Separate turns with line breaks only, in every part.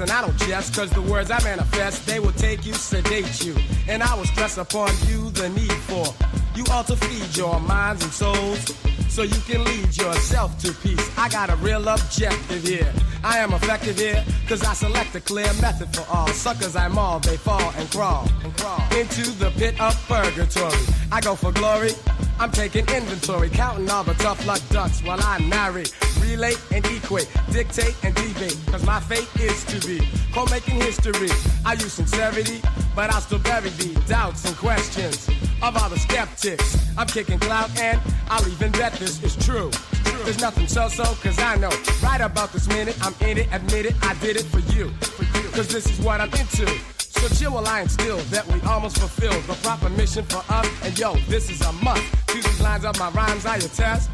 and I don't jest, cause the words I manifest, they will take you, sedate you. And I will stress upon you the need for you all to feed your minds and souls, so you can lead yourself to peace. I got a real objective here. I am effective here, cause I select a clear method for all. Suckers I maul, they fall and crawl into the pit of purgatory. I go for glory, I'm taking inventory, counting all the tough luck ducks while I narrate, relate and equate, dictate and debate, cause my fate is to be co-making history. I use sincerity, but I'll still bury the doubts and questions of all the skeptics. I'm kicking clout and I'll even bet this is true. There's nothing so-so, cause I know right about this minute I'm in it, admit it, I did it for you. Cause this is what I'm into. So chill while I instill that we almost fulfilled the proper mission for us. And yo, this is a must. To these lines of my rhymes I attest.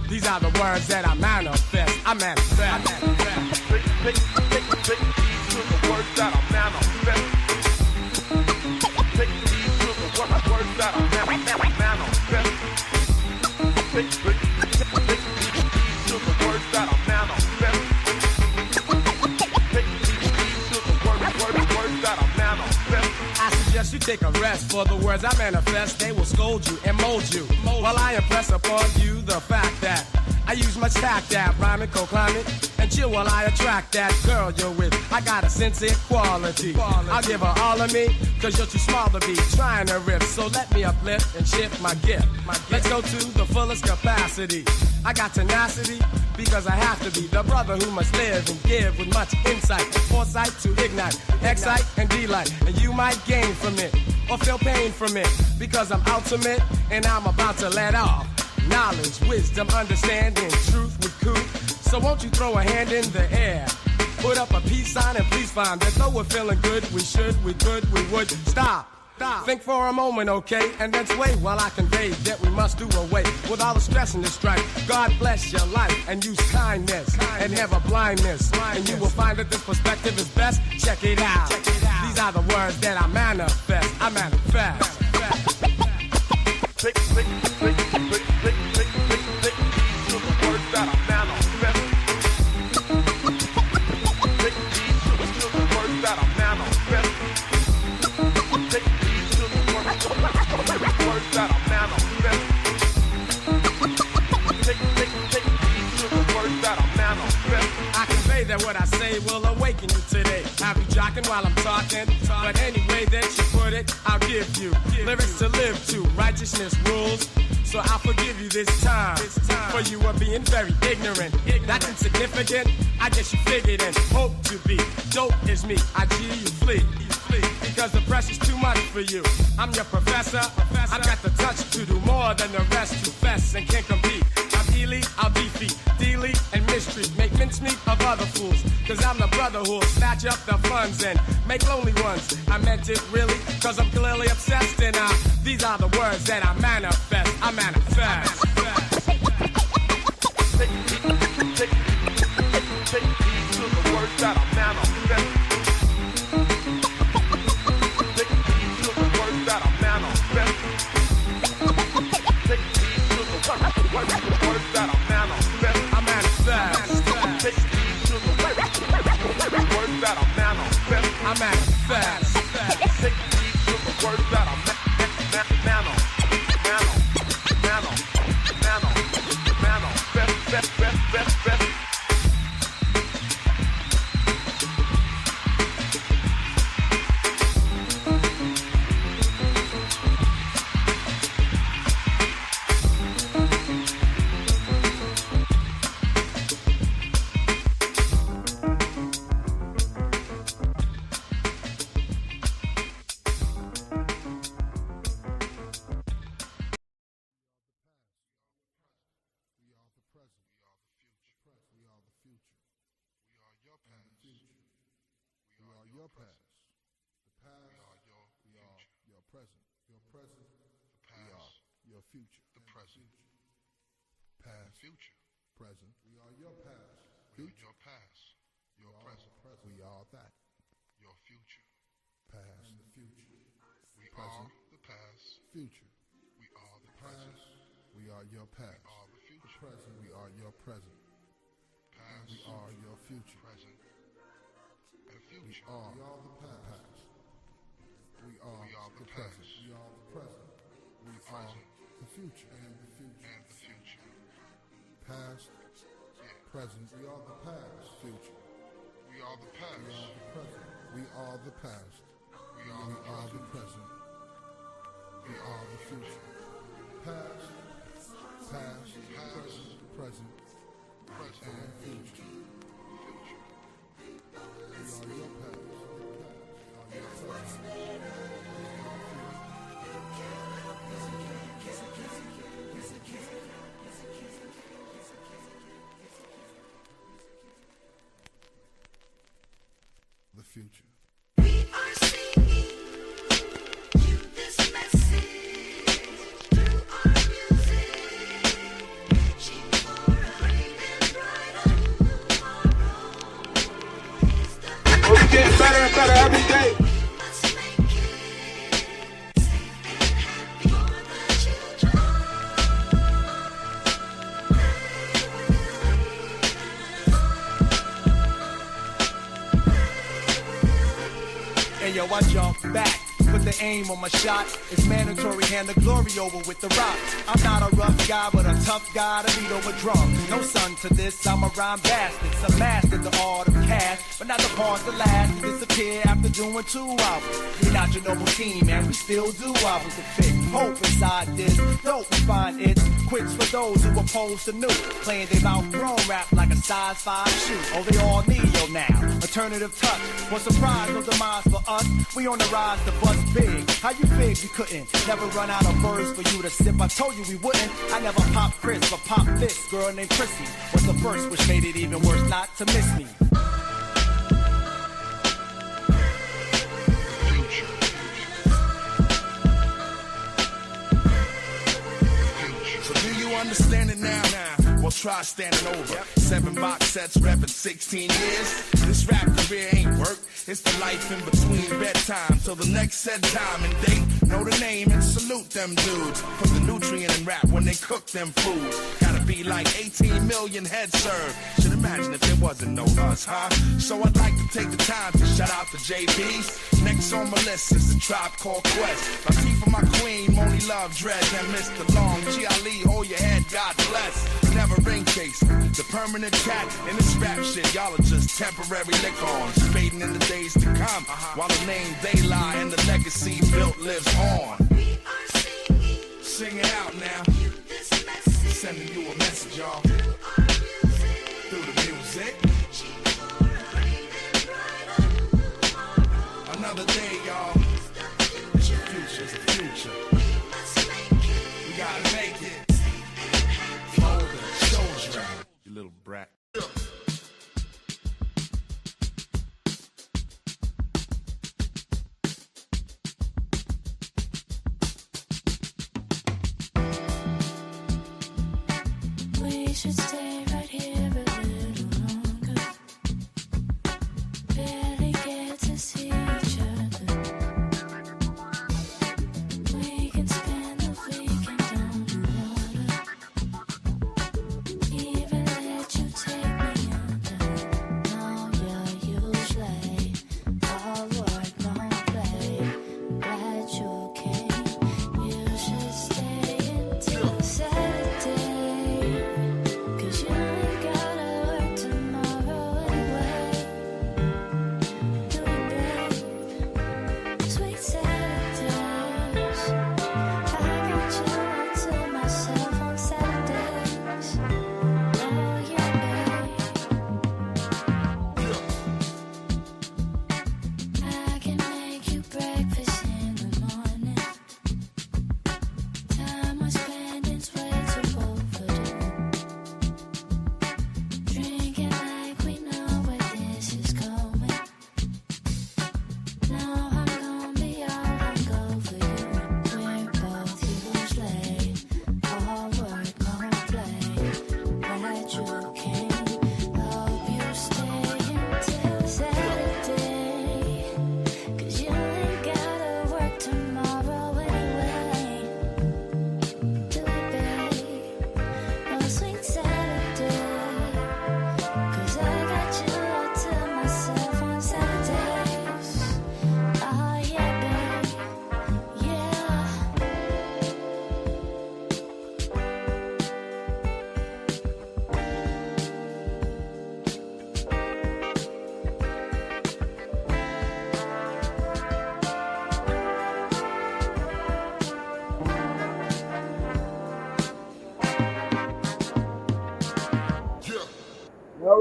These are the words that I manifest. I manifest.
These are the words that I manifest. These are the words that I manifest. These are the words that I manifest.
I suggest you take a rest, for the words I manifest, they will scold you and mold you. While I impress upon you the fact that I use much tact at rhyming, co-climbing, and chill while I attract that girl you're with. I got a sincere quality. I'll give her all of me, cause you're too small to be trying to riff. So let me uplift and shift my gift. Let's go to the fullest capacity. I got tenacity, because I have to be the brother who must live and give with much insight and foresight to ignite, excite, and delight. And you might gain from it, or feel pain from it, because I'm ultimate, and I'm about to let off knowledge, wisdom, understanding, truth with coup. So won't you throw a hand in the air, put up a peace sign, and please find that though we're feeling good, we should, we could, we would. Stop. Think for a moment, okay, and then sway while I convey that we must do away with all the stress and the strife. God bless your life and use kindness and never blindness. And you will find that this perspective is best. Check it out. These are the words that I manifest. I manifest.
These are the words that I manifest. These are the words that I manifest. Words that I manifest. Words that I manifest.
I convey that what I say will awaken you today. I'll be jocking while I'm talking, but any way that you put it, I'll give you lyrics to live to. Righteousness rules, so I'll forgive you this time. For you are being very ignorant. That's insignificant, I guess you figured and hope to be. Dope is me, I G you flee. Because the pressure's too much for you. I'm your professor. I've got the touch to do more than the rest who fess and can't compete. I'm elite, I'll defeat, delete and mistreat, make mincemeat of other fools. Cause I'm the brother who'll snatch up the funds and make lonely ones. I meant it really, cause I'm clearly obsessed. And these are the words that I manifest. I manifest.
These are the words that I manifest. That I manifest. Take these to the words that I manifest.
I manifest.
Take these to the words that I manifest.
I manifest.
Take these to the words that I manifest.
Your past, the past, we are your present, the past, we are your future, the present, past, future, present, we are your past, future, your past, your present, we are that, your future, past, and the future, we are the past, future, we are the present, we are your past, we are the future, present, we are your present, past, we are your future, present. future. We are the past. We are the present. We are the present. We are the future. And the future. Past. Present. We are the past. Future. We are the past. We are the present. We are the past. We are the present. We are the future. Past. Present, and future. We are your past. We are your present. The future.
We are singing you this message through our music, reaching for a brave and brighter tomorrow.
We're getting better and better every day.
We must make it safe and happy for the children.
Hey yo, I jump back, put the aim on my shot. It's mandatory, hand the glory over with the rock. I'm not a rough guy, but a tough guy to beat over drums. No son to this, I'm a rhyme bastard. Some master the art of cash, but not the part to last. To disappear after doing 2 albums. We're not your normal team, man, we still do albums to fit. Hope inside this, dope we find it's quits for those who oppose to new. Playing they've outgrown rap like a size 5 shoe. Oh, they all neo now, alternative touch. What surprise, no demise for us. We on the rise to bust big. How you fig you couldn't never run out of words for you to sip? I told you we wouldn't. I never pop Chris, but pop this girl named Chrissy was the first, which made it even worse not to miss me.
So do you understand it now? Well, try standing over. 7 box sets, repping 16 years. This rap career ain't work. It's the life in between bedtime. So the next set time and date. Know the name and salute them dudes. Put the nutrient in rap when they cook them foods. Gotta be like 18 million heads served. Should imagine if there wasn't no us, huh? So I'd like to take the time to shout out to JB's. Next on my list is the Tribe Called Quest. Latifah, my queen, Moni Love, Dread, and Mr. Long. G. Ali, hold your head, God bless. Never ring chasing. The permanent cat in this rap shit, y'all are just temporary lick-ons. Fading in the days to come. While the name they lie and the legacy built lives on.
We are singing
Sing it out now.
you this message
Sending you a message, y'all.
through our music,
Through the music.
reaching for a brave and brighter tomorrow.
Another day, y'all.
The
It's the
future,
future, it's the future.
we must make it
We gotta make it.
safe and happy for
Older
the
children. You little brat.
We should stay right here a little longer. Barely get to see each other. We can spend the weekend on the water. Even let you take me under. No, you're usually all work, no play. Glad you came. You should stay until Saturday. 'Cause you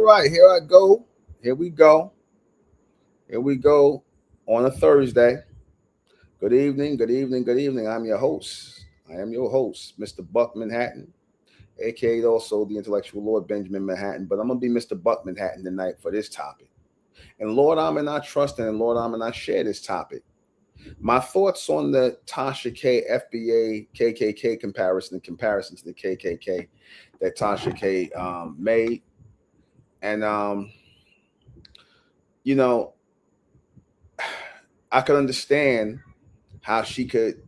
right, here I go. Here we go. Here we go on a Thursday. Good evening, good evening, good evening. I'm your host. I am your host, Mr. Buck Manhattan, aka also the intellectual Lord Benjamin Manhattan. But I'm gonna be Mr. Buck Manhattan tonight for this topic. And Lord, I'm and I trust and Lord, I'm and I share this topic. My thoughts on the Tasha K FBA KKK comparison in comparison to the KKK that Tasha K made. And you know, I could understand how she could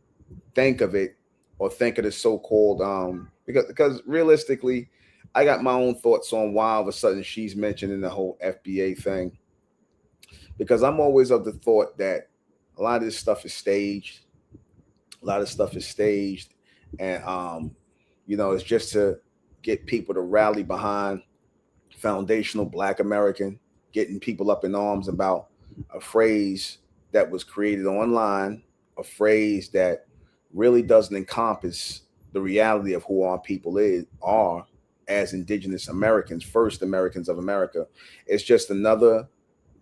think of it or think of the so-called because realistically, I got my own thoughts on why all of a sudden she's mentioning the whole FBA thing. Because I'm always of the thought that a lot of this stuff is staged. A lot of stuff is staged, and it's just to get people to rally behind foundational Black American, getting people up in arms about a phrase that was created online, a phrase that really doesn't encompass the reality of who our people are as indigenous Americans, first Americans of America. It's just another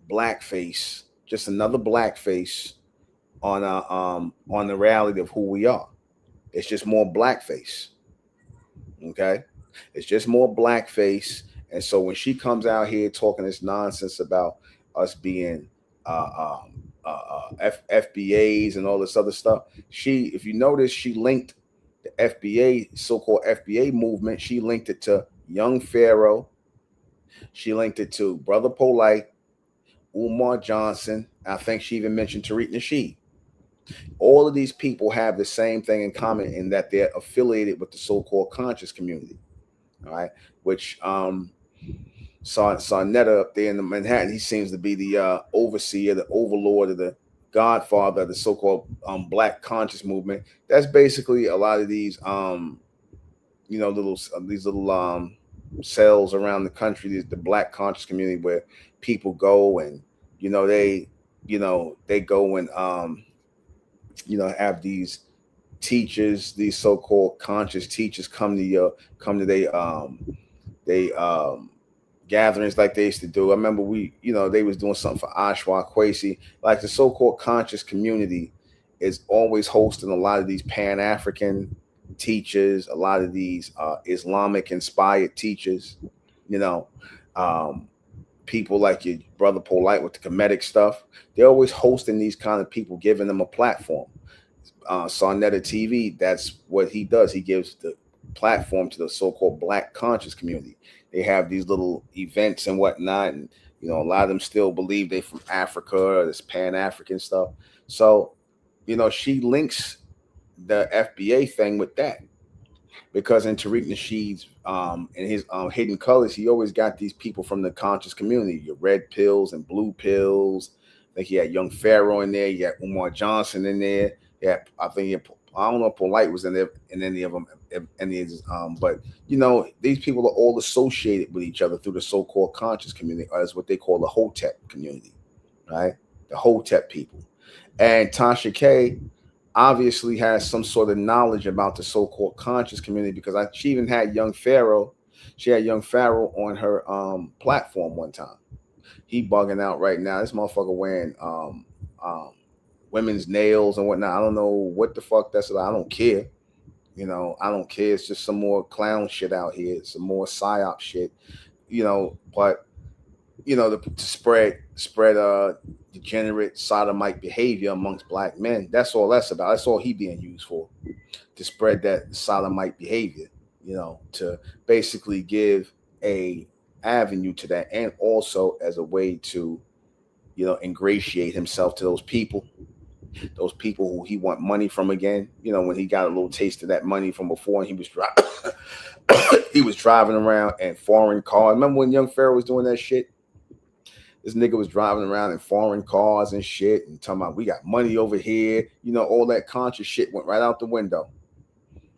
blackface on the reality of who we are. It's just more blackface. Okay? It's just more blackface. And so when she comes out here talking this nonsense about us being FBAs and all this other stuff, if you notice, she linked the FBA, so-called FBA movement. She linked it to Young Pharaoh. She linked it to Brother Polite, Umar Johnson. I think she even mentioned Tariq Nasheed. All of these people have the same thing in common in that they're affiliated with the so-called conscious community. All right, which Sarnetta up there in the Manhattan, he seems to be the overseer, the overlord, of the godfather of the so-called Black conscious movement. That's basically a lot of these little cells around the country, the Black conscious community, where people go and they go and have these teachers, these so-called conscious teachers come to they gatherings like they used to do. I remember they was doing something for Ashwa Kwesi. Like the so-called conscious community is always hosting a lot of these Pan-African teachers, a lot of these Islamic inspired teachers, people like your brother Polite with the Kemetic stuff. They're always hosting these kind of people, giving them a platform. Sarnetta TV, that's what he does. He gives the platform to the so-called Black conscious community. They have these little events and whatnot, and a lot of them still believe they're from Africa or this Pan-African stuff. So, she links the FBA thing with that, because in Tariq Nasheed's in his Hidden Colors, he always got these people from the conscious community, your red pills and blue pills. I think he had Young Pharaoh in there. You had Umar Johnson in there. Yeah, I don't know if Polite was in there in any of them. But these people are all associated with each other through the so-called conscious community, or as what they call the Hotep community, right? The Hotep people. And Tasha K obviously has some sort of knowledge about the so-called conscious community, because she even had Young Pharaoh. She had Young Pharaoh on her platform one time. He bugging out right now. This motherfucker wearing women's nails and whatnot. I don't know what the fuck that's about. I don't care. I don't care. It's just some more clown shit out here. Some more psyop shit. But to spread degenerate sodomite behavior amongst Black men. That's all that's about. That's all he being used for, to spread that sodomite behavior, to basically give a avenue to that, and also as a way to, ingratiate himself to those people who he want money from again. When he got a little taste of that money from before, and he was driving around in foreign cars. Remember when Young Pharaoh was doing that shit? This nigga was driving around in foreign cars and shit and talking about, we got money over here. All that conscious shit went right out the window.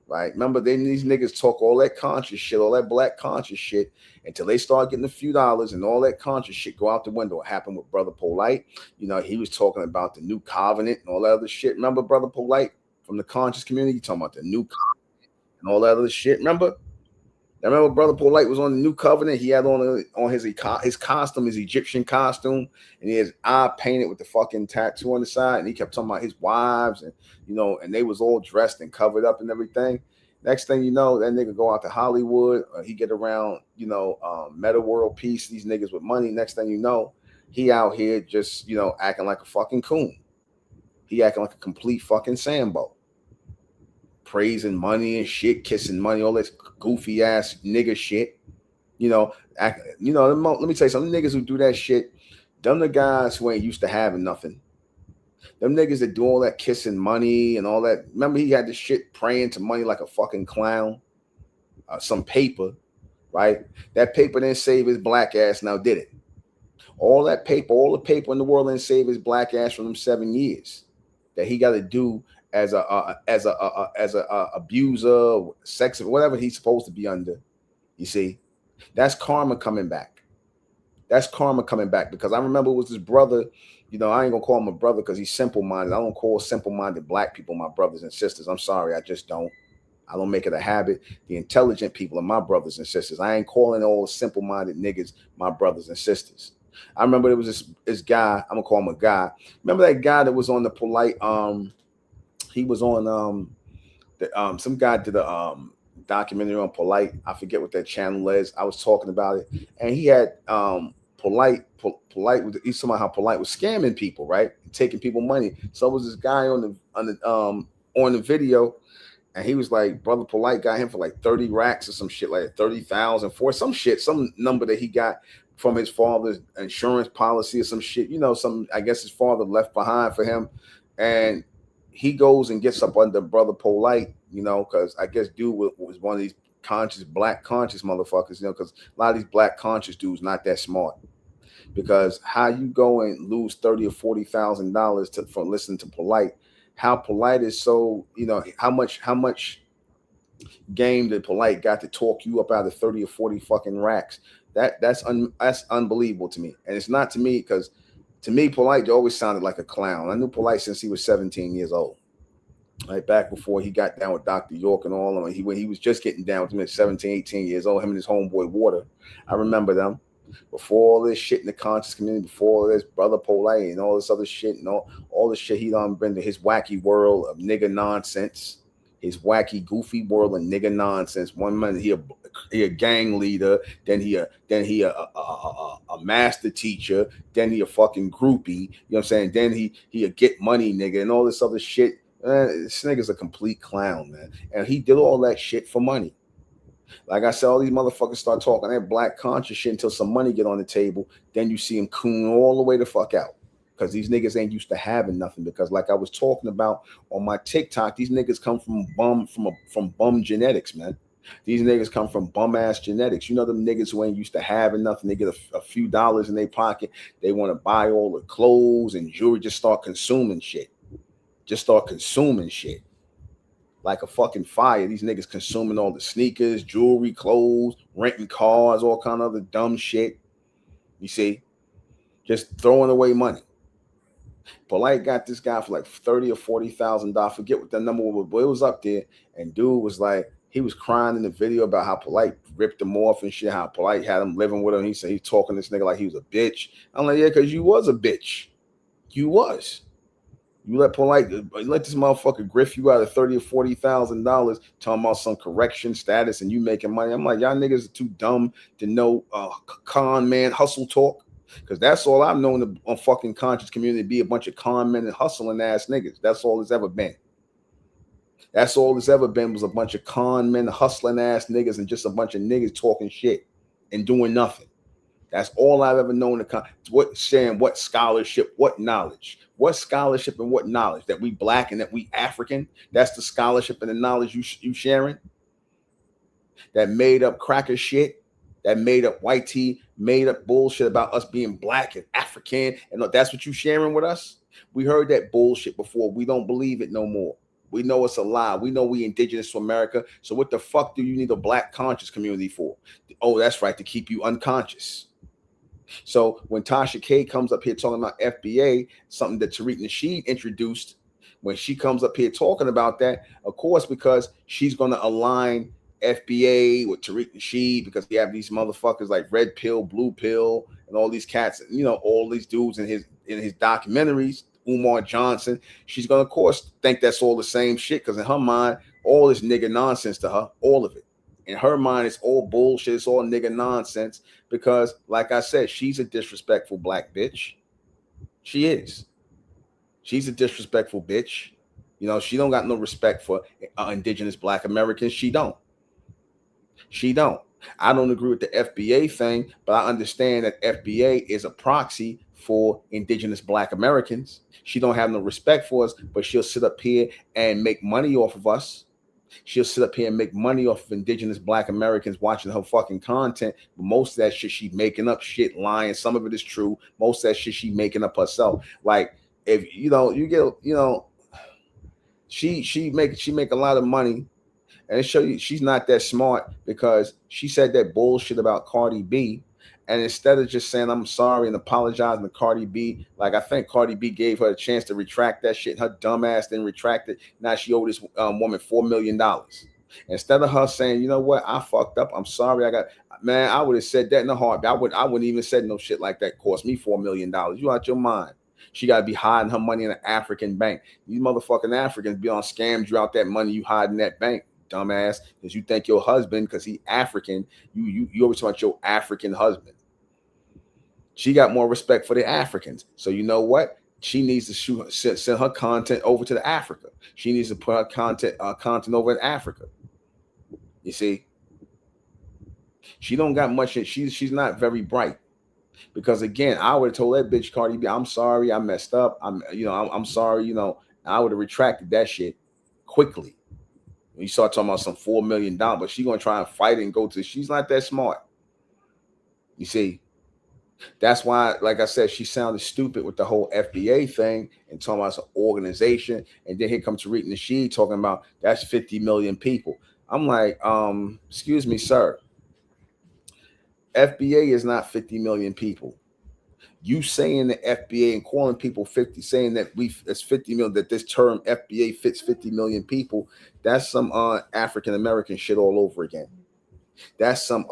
Right? Remember, these niggas talk all that conscious shit, all that Black conscious shit, until they start getting a few dollars, and all that conscious shit go out the window. It happened with Brother Polite. He was talking about the new covenant and all that other shit. Remember Brother Polite from the conscious community talking about the new covenant and all that other shit? Remember? I remember Brother Polite was on the New Covenant. He had on his costume, his Egyptian costume, and he had his eye painted with the fucking tattoo on the side. And he kept talking about his wives, and and they was all dressed and covered up and everything. Next thing you know, that nigga go out to Hollywood. He get around, Meta World Peace. These niggas with money. Next thing you know, he out here just acting like a fucking coon. He acting like a complete fucking Sambo. Praising money and shit, kissing money, all this goofy ass nigga shit. Let me tell you something. Niggas who do that shit, them the guys who ain't used to having nothing. Them niggas that do all that kissing money and all that. Remember, he had this shit praying to money like a fucking clown. Some paper, right? That paper didn't save his black ass. Now did it? All the paper in the world didn't save his black ass from them 7 years that he got to do as a abuser, sex, whatever he's supposed to be under. You see, that's karma coming back. That's karma coming back, because I remember it was his brother. I ain't gonna call him a brother because he's simple-minded. I don't call simple-minded black people my brothers and sisters. I'm sorry, I just don't. I don't make it a habit. The intelligent people are my brothers and sisters. I ain't calling all the simple-minded niggas my brothers and sisters. I remember there was this guy. I'm gonna call him a guy. Remember that guy that was on the Polite? He was on some guy did a documentary on Polite. I forget what that channel is. I was talking about it, and he had Polite. He's talking about how Polite was scamming people, right, taking people money. So it was this guy on the video, and he was like, Brother Polite got him for like 30 racks or some shit, like 30,000 for some shit, some number that he got from his father's insurance policy or some shit. I guess his father left behind for him, and he goes and gets up under Brother Polite, because I guess dude was one of these black conscious motherfuckers, because a lot of these black conscious dudes not that smart. Because how you go and lose $30,000 or $40,000 from listening to Polite? How Polite is so, how much game that Polite got to talk you up out of 30 or 40 fucking racks? That's unbelievable to me, and it's not to me because. To me, Polite always sounded like a clown. I knew Polite since he was 17 years old. Right back before he got down with Dr. York and all of them. When he was just getting down with him at 17, 18 years old, him and his homeboy Water. I remember them. Before all this shit in the conscious community, before all this Brother Polite and all this other shit and all this shit he done been to his wacky world of nigga nonsense. His wacky, goofy world of nigga nonsense. One minute he a gang leader, then he a master teacher, then he a fucking groupie. You know what I'm saying? Then he a get money nigga and all this other shit. This nigga's a complete clown, man. And he did all that shit for money. Like I said, all these motherfuckers start talking that black conscious shit until some money get on the table. Then you see him coon all the way the fuck out. Because these niggas ain't used to having nothing. Because like I was talking about on my TikTok, these niggas come from bum genetics, man. These niggas come from bum ass genetics. Them niggas who ain't used to having nothing. They get a few dollars in their pocket. They want to buy all the clothes and jewelry. Just start consuming shit. Like a fucking fire. These niggas consuming all the sneakers, jewelry, clothes, renting cars, all kind of other dumb shit. You see, just throwing away money. Polite got this guy for like $30,000 or $40,000. Forget what the number was, but it was up there. And dude was like, he was crying in the video about how Polite ripped him off and shit. How Polite had him living with him. He said he's talking to this nigga like he was a bitch. I'm like, yeah, because you was a bitch. You was. You let this motherfucker griff you out of $30,000 or $40,000, talking about some correction status, and you making money. I'm like, y'all niggas are too dumb to know con man hustle talk. Because that's all I've known on fucking conscious community, be a bunch of con men and hustling ass niggas. That's all it's ever been. That's all it's ever been was a bunch of con men, hustling ass niggas, and just a bunch of niggas talking shit and doing nothing. That's all I've ever known. What scholarship, what knowledge, and what knowledge that we black and that we African. That's the scholarship and the knowledge you sharing. That made up cracker shit. That made up white tea, made up bullshit about us being black and African. And that's what you sharing with us? We heard that bullshit before. We don't believe it no more. We know it's a lie. We know we indigenous to America. So what the fuck do you need a black conscious community for? Oh, that's right, to keep you unconscious. So when Tasha K comes up here talking about FBA, something that Tariq Nasheed introduced, when she comes up here talking about that, of course, because she's going to align FBA with Tariq Nasheed, because we have these motherfuckers like Red Pill, Blue Pill, and all these cats, you know, all these dudes in his documentaries, Umar Johnson. She's gonna, of course, think that's all the same shit, because in her mind, all this nigga nonsense to her, all of it. In her mind, it's all bullshit, it's all nigga nonsense, because, like I said, she's a disrespectful black bitch. She is. She's a disrespectful bitch. You know, she don't got no respect for indigenous black Americans. She don't. I don't agree with the FBA thing, but I understand that FBA is a proxy for indigenous black Americans. She don't have no respect for us, but she'll sit up here and make money off of us. She'll sit up here and make money off of indigenous black Americans watching her fucking content. But most of that shit she making up, shit, lying. Some of it is true. Most of that shit she making up herself. Like, if you know, you get, you know, she make a lot of money, and it show you she's not that smart, because she said that bullshit about Cardi B, and instead of just saying I'm sorry and apologizing to Cardi B, like I think Cardi B gave her a chance to retract that shit. Her dumb ass didn't retract it. Now she owed this woman $4 million. Instead of her saying, you know what, I fucked up, I'm sorry, I would have said that in a heartbeat. I wouldn't even said no shit like that. Cost me $4 million. You out your mind. She got to be hiding her money in an African bank. These motherfucking Africans be on scammed you out that money you hide in that bank, dumbass, because you think your husband, because he African, you always want your African husband. She got more respect for the Africans. So you know what? She needs to send her content over to Africa. She needs to put her content over in Africa. You see? She don't got much. She's not very bright. Because again, I would have told that bitch Cardi B, I'm sorry, I messed up. I'm sorry, you know, I would have retracted that shit quickly. When you start talking about some $4 million, but she gonna try and fight and go to, she's not that smart. You see, that's why, like I said, she sounded stupid with the whole FBA thing and talking about some organization. And then here comes Tariq Nasheed talking about that's 50 million people. I'm like, excuse me, sir. FBA is not 50 million people. You saying the FBA and calling people 50, saying that it's 50 million, that this term FBA fits 50 million people, that's some African American shit all over again. That's some,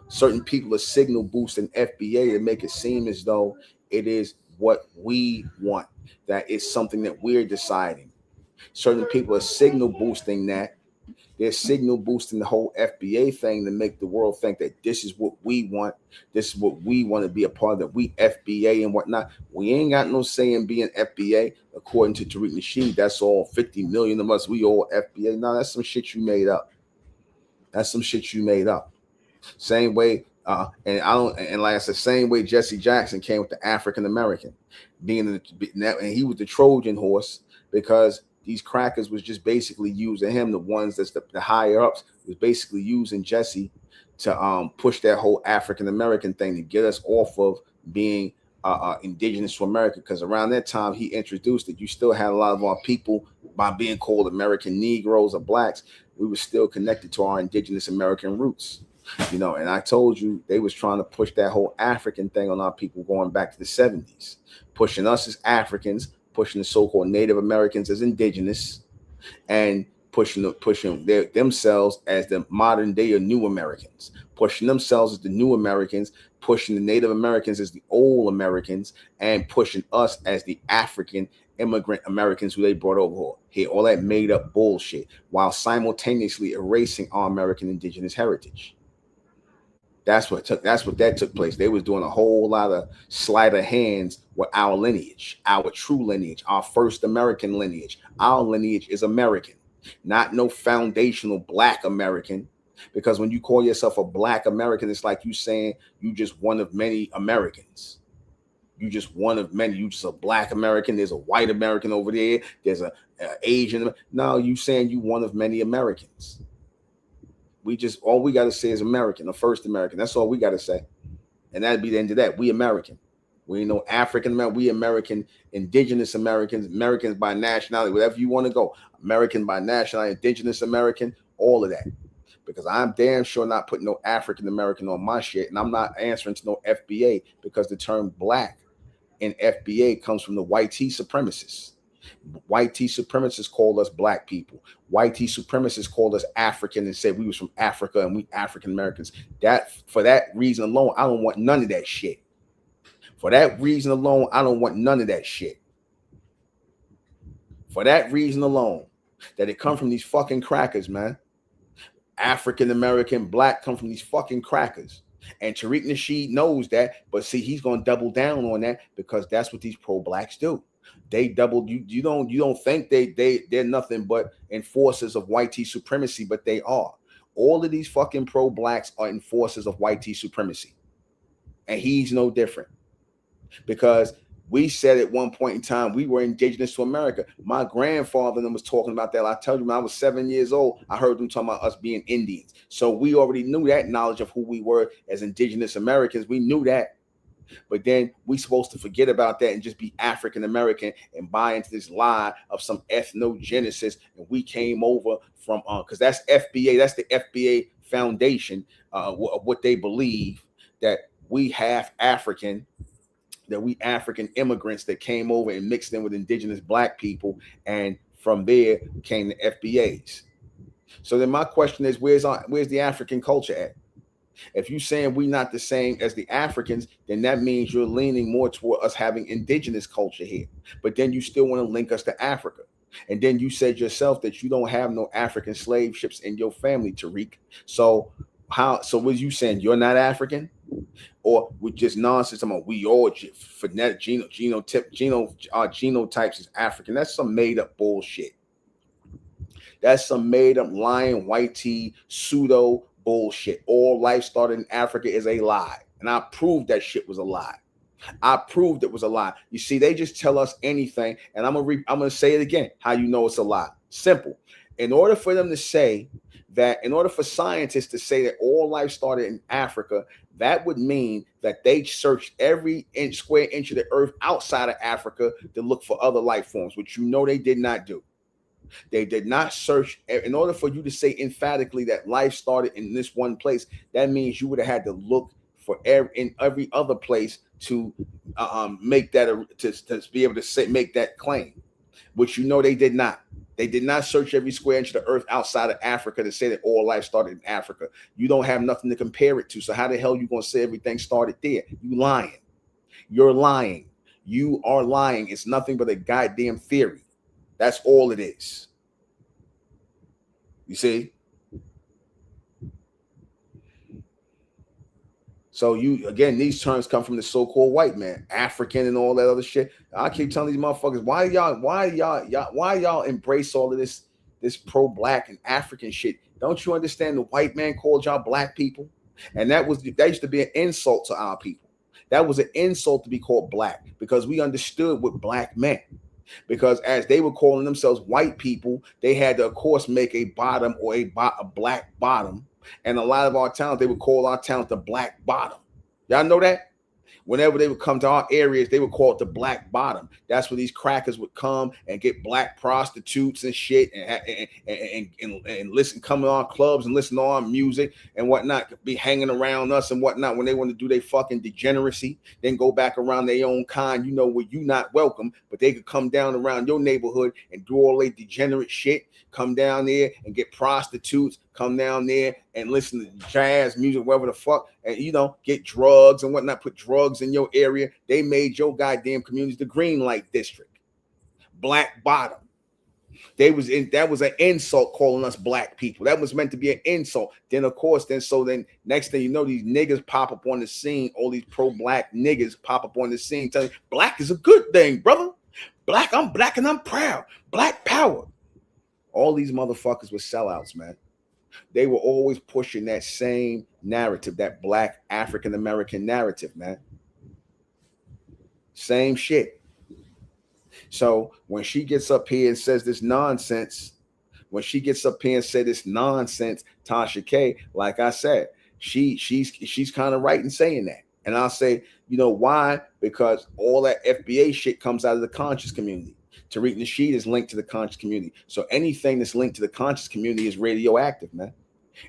certain people are signal boosting FBA to make it seem as though it is what we want, that it's something that we're deciding. Certain people are signal boosting that. They're signal boosting the whole FBA thing to make the world think that this is what we want. This is what we want to be a part of, that we FBA and whatnot. We ain't got no say in being FBA. According to Tariq Nasheed, that's all 50 million of us. We all FBA. No, that's some shit you made up. That's some shit you made up. Same way, and like I said, same way Jesse Jackson came with the African American, and he was the Trojan horse, because these crackers was just basically using him. The ones that's the higher ups was basically using Jesse to push that whole African American thing to get us off of being indigenous to America. Because around that time he introduced it, you still had a lot of our people, by being called American Negroes or blacks, we were still connected to our indigenous American roots. You know, and I told you they was trying to push that whole African thing on our people going back to the 70s, pushing us as Africans, pushing the so-called Native Americans as indigenous, and pushing themselves as the modern day new Americans, pushing themselves as the new Americans, pushing the Native Americans as the old Americans, and pushing us as the African immigrant Americans who they brought over here. All that made up bullshit, while simultaneously erasing our American indigenous heritage. That's what took place. They was doing a whole lot of sleight of hands with our lineage, our true lineage, our first American lineage. Our lineage is American, not no foundational black American. Because when you call yourself a black American, it's like you saying you just one of many Americans. You just one of many. You just a black American. There's a white American over there. There's a Asian. No, you saying you one of many Americans. All we got to say is American, the first American. That's all we got to say. And that'd be the end of that. We American. We ain't no African American. We American, indigenous Americans, Americans by nationality, whatever you want to go. American by nationality, indigenous American, all of that. Because I'm damn sure not putting no African American on my shit. And I'm not answering to no FBA, because the term black in FBA comes from the white tea supremacists. White T supremacists called us black people. White T supremacists called us African and said we was from Africa and we African Americans. That for that reason alone, I don't want none of that shit. For that reason alone, I don't want none of that shit. For that reason alone, that it come from these fucking crackers, man. African American, black come from these fucking crackers. And Tariq Nasheed knows that, but see, he's gonna double down on that because that's what these pro-blacks do. They double. You don't think they're nothing but enforcers of white T supremacy, but they are. All of these fucking pro-blacks are enforcers of white T supremacy, and he's no different. Because we said at one point in time we were indigenous to America. My grandfather was talking about that. I tell you, when I was 7 years old, I heard them talking about us being Indians. So we already knew that knowledge of who we were as indigenous Americans. We knew that. But then we supposed to forget about that and just be African American and buy into this lie of some ethnogenesis. And we came over from because that's FBA, that's the FBA foundation of what they believe, that we half African, that we African immigrants that came over and mixed in with indigenous black people, and from there came the FBAs. So then my question is, where's the African culture at? If you're saying we're not the same as the Africans, then that means you're leaning more toward us having indigenous culture here. But then you still want to link us to Africa. And then you said yourself that you don't have no African slave ships in your family, Tariq. So what you saying? You're not African? Or with just nonsense about we all phonetic genotypes is African? That's some made up bullshit. That's some made up lying white tea pseudo bullshit. All life started in Africa is a lie. And I proved that shit was a lie. I proved it was a lie. You see, they just tell us anything. And I'm gonna say it again. How you know it's a lie? Simple. In order for them to say that, in order for scientists to say that all life started in Africa, that would mean that they searched every square inch of the earth outside of Africa to look for other life forms, which you know they did not do. They did not search. In order for you to say emphatically that life started in this one place, that means you would have had to look for in every other place to make that to be able to say make that claim, which you know they did not. They did not search every square inch of the earth outside of Africa to say that all life started in Africa. You don't have nothing to compare it to. So how the hell you gonna say everything started there? You lying. You're lying. You are lying. It's nothing but a goddamn theory. That's all it is. You see? So again, these terms come from the so-called white man, African and all that other shit. I keep telling these motherfuckers, why y'all embrace all of this pro-black and African shit? Don't you understand the white man called y'all black people? And that used to be an insult to our people. That was an insult to be called black, because we understood what black meant. Because as they were calling themselves white people, they had to, of course, make a bottom or a black bottom. And a lot of our towns, they would call our towns the Black Bottom. Y'all know that? Whenever they would come to our areas, they would call it the Black Bottom. That's where these crackers would come and get black prostitutes and shit and listen, come to our clubs and listen to our music and whatnot, be hanging around us and whatnot when they want to do their fucking degeneracy, then go back around their own kind, you know, where you not welcome, but they could come down around your neighborhood and do all their degenerate shit, come down there and get prostitutes, come down there and listen to jazz music, whatever the fuck, and, you know, get drugs and whatnot, put drugs in your area. They made your goddamn communities the green light district. Black Bottom. That was an insult calling us black people. That was meant to be an insult. Then, of course, then next thing you know, these niggas pop up on the scene. All these pro-black niggas pop up on the scene telling you, black is a good thing, brother. I'm black and I'm proud. Black power. All these motherfuckers were sellouts, man. They were always pushing that same narrative, that black African-American narrative, man. Same shit. So when she gets up here and says this nonsense, Tasha K, like I said, she's kind of right in saying that. And I'll say, you know why? Because all that FBA shit comes out of the conscious community. Tariq Nasheed is linked to the conscious community. So anything that's linked to the conscious community is radioactive, man.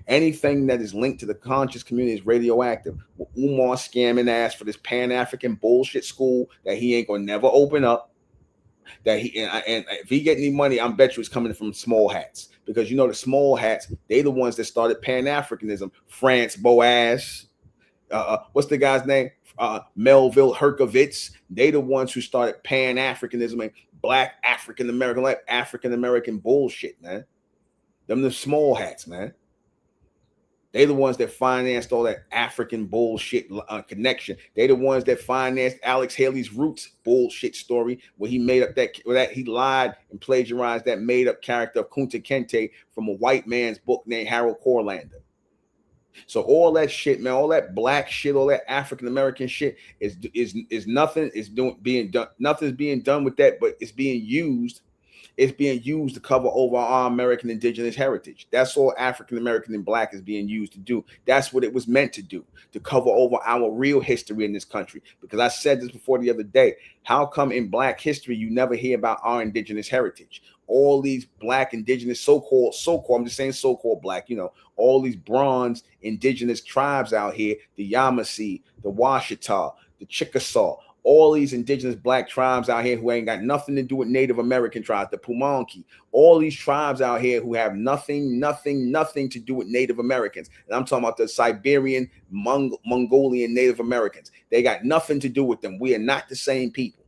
Anything that is linked to the conscious community is radioactive. Well, Umar scamming ass for this Pan-African bullshit school that he ain't gonna never open up. That and if he get any money, I bet you it's coming from small hats, because you know the small hats, they the ones that started Pan-Africanism. France Boas, what's the guy's name? Melville Herkovitz. They the ones who started Pan-Africanism and black African American, like African American bullshit, man. Them the small hats, man. They the ones that financed all that African bullshit connection. They the ones that financed Alex Haley's Roots bullshit story, where he made up that he lied and plagiarized that made up character of Kunta Kinte from a white man's book named Harold Corlander. So all that shit, man, all that black shit, all that African American shit is nothing is being done. Nothing's being done with that, but it's being used. It's being used to cover over our American indigenous heritage. That's all African American and black is being used to do. That's what it was meant to do, to cover over our real history in this country. Because I said this before the other day. How come in black history you never hear about our indigenous heritage? All these black indigenous so-called, I'm just saying so-called black, you know, all these bronze indigenous tribes out here, the Yamasee, the Washita, the Chickasaw, all these indigenous black tribes out here who ain't got nothing to do with Native American tribes, the Pumanki, all these tribes out here who have nothing to do with Native Americans. And I'm talking about the Siberian, Mongolian Native Americans. They got nothing to do with them. We are not the same people.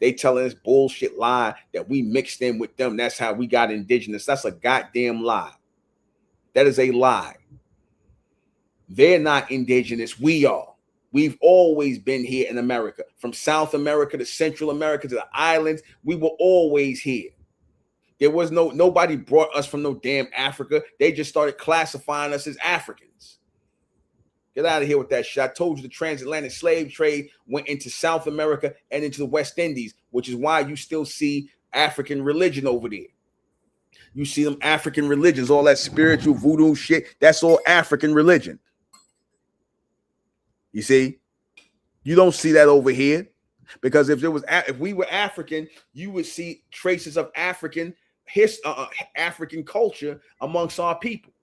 They telling us bullshit lie that we mixed in with them. That's how we got indigenous. That's a goddamn lie. That is a lie. They're not indigenous. We are. We've always been here in America, from South America to Central America to the islands. We were always here. There was nobody brought us from no damn Africa. They just started classifying us as Africans. Get out of here with that shit. I told you the transatlantic slave trade went into South America and into the West Indies, which is why you still see African religion over there. You see them African religions, all that spiritual voodoo shit. That's all African religion. You see, you don't see that over here, because if we were African, you would see traces of African culture amongst our people.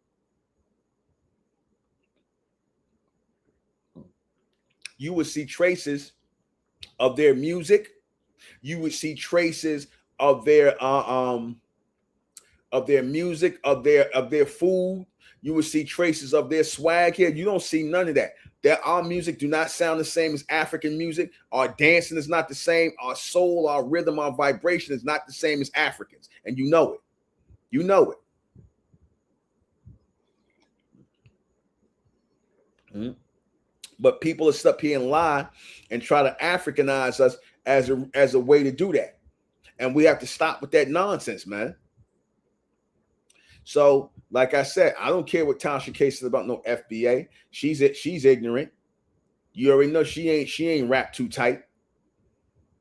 You would see traces of their music. You would see traces of their music, of their food. You would see traces of their swag here. You don't see none of that. Our music do not sound the same as African music. Our dancing is not the same. Our soul, our rhythm, our vibration is not the same as Africans. And you know it. You know it. Mm-hmm. But people will sit up here and lie and try to Africanize us as a way to do that. And we have to stop with that nonsense, man. So, like I said, I don't care what Tasha case is about, no FBA. She's ignorant. You already know she ain't wrapped too tight.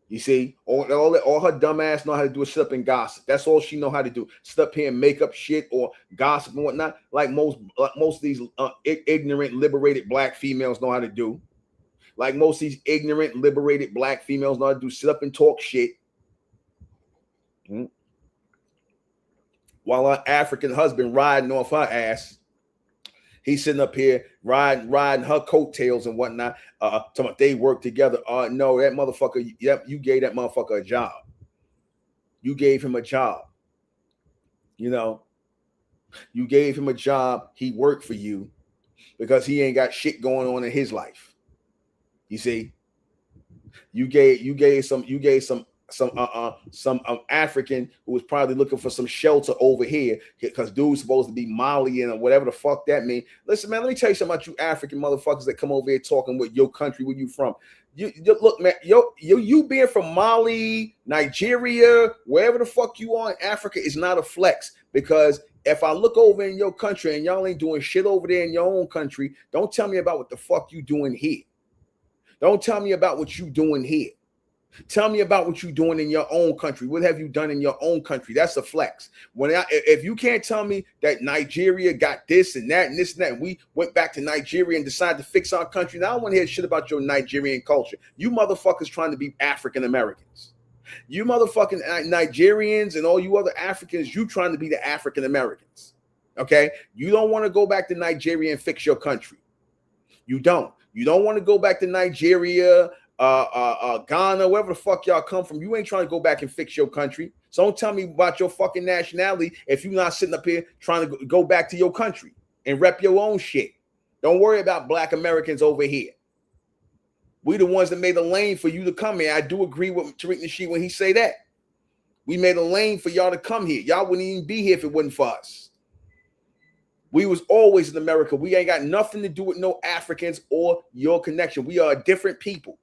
You see, all her dumb ass know how to do is sit up and gossip. That's all she know how to do. Sit up here and make up shit or gossip and whatnot, like most of these ignorant, liberated black females know how to do. Like most of these ignorant, liberated black females know how to do. Sit up and talk shit. Mm-hmm. While our African husband riding off her ass, he's sitting up here riding her coattails and whatnot. Talking about they work together. No, that motherfucker. Yep, you gave that motherfucker a job. You gave him a job. You know, you gave him a job. He worked for you because he ain't got shit going on in his life. You see, you gave some African who was probably looking for some shelter over here because dude's supposed to be Malian or whatever the fuck that means. Listen, man, let me tell you something about you African motherfuckers that come over here talking with your country, where you from. You look, man, you being from Mali, Nigeria, wherever the fuck you are in Africa is not a flex, because if I look over in your country and y'all ain't doing shit over there in your own country, don't tell me about what the fuck you doing here. Don't tell me about what you doing here. Tell me about what you're doing in your own country. What have you done in your own country? That's a flex. If you can't tell me that Nigeria got this and that and this and that, and we went back to Nigeria and decided to fix our country, now I don't want to hear shit about your Nigerian culture. You motherfuckers trying to be African Americans. You motherfucking Nigerians and all you other Africans, you trying to be the African Americans. Okay? You don't want to go back to Nigeria and fix your country. You don't. You don't want to go back to Nigeria, Ghana, wherever the fuck y'all come from. You ain't trying to go back and fix your country. So don't tell me about your fucking nationality if you're not sitting up here trying to go back to your country and rep your own shit. Don't worry about black Americans over here. We the ones that made a lane for you to come here. I do agree with Tariq Nasheed when he say that. We made a lane for y'all to come here. Y'all wouldn't even be here if it wasn't for us. We was always in America. We ain't got nothing to do with no Africans or your connection. We are a different people.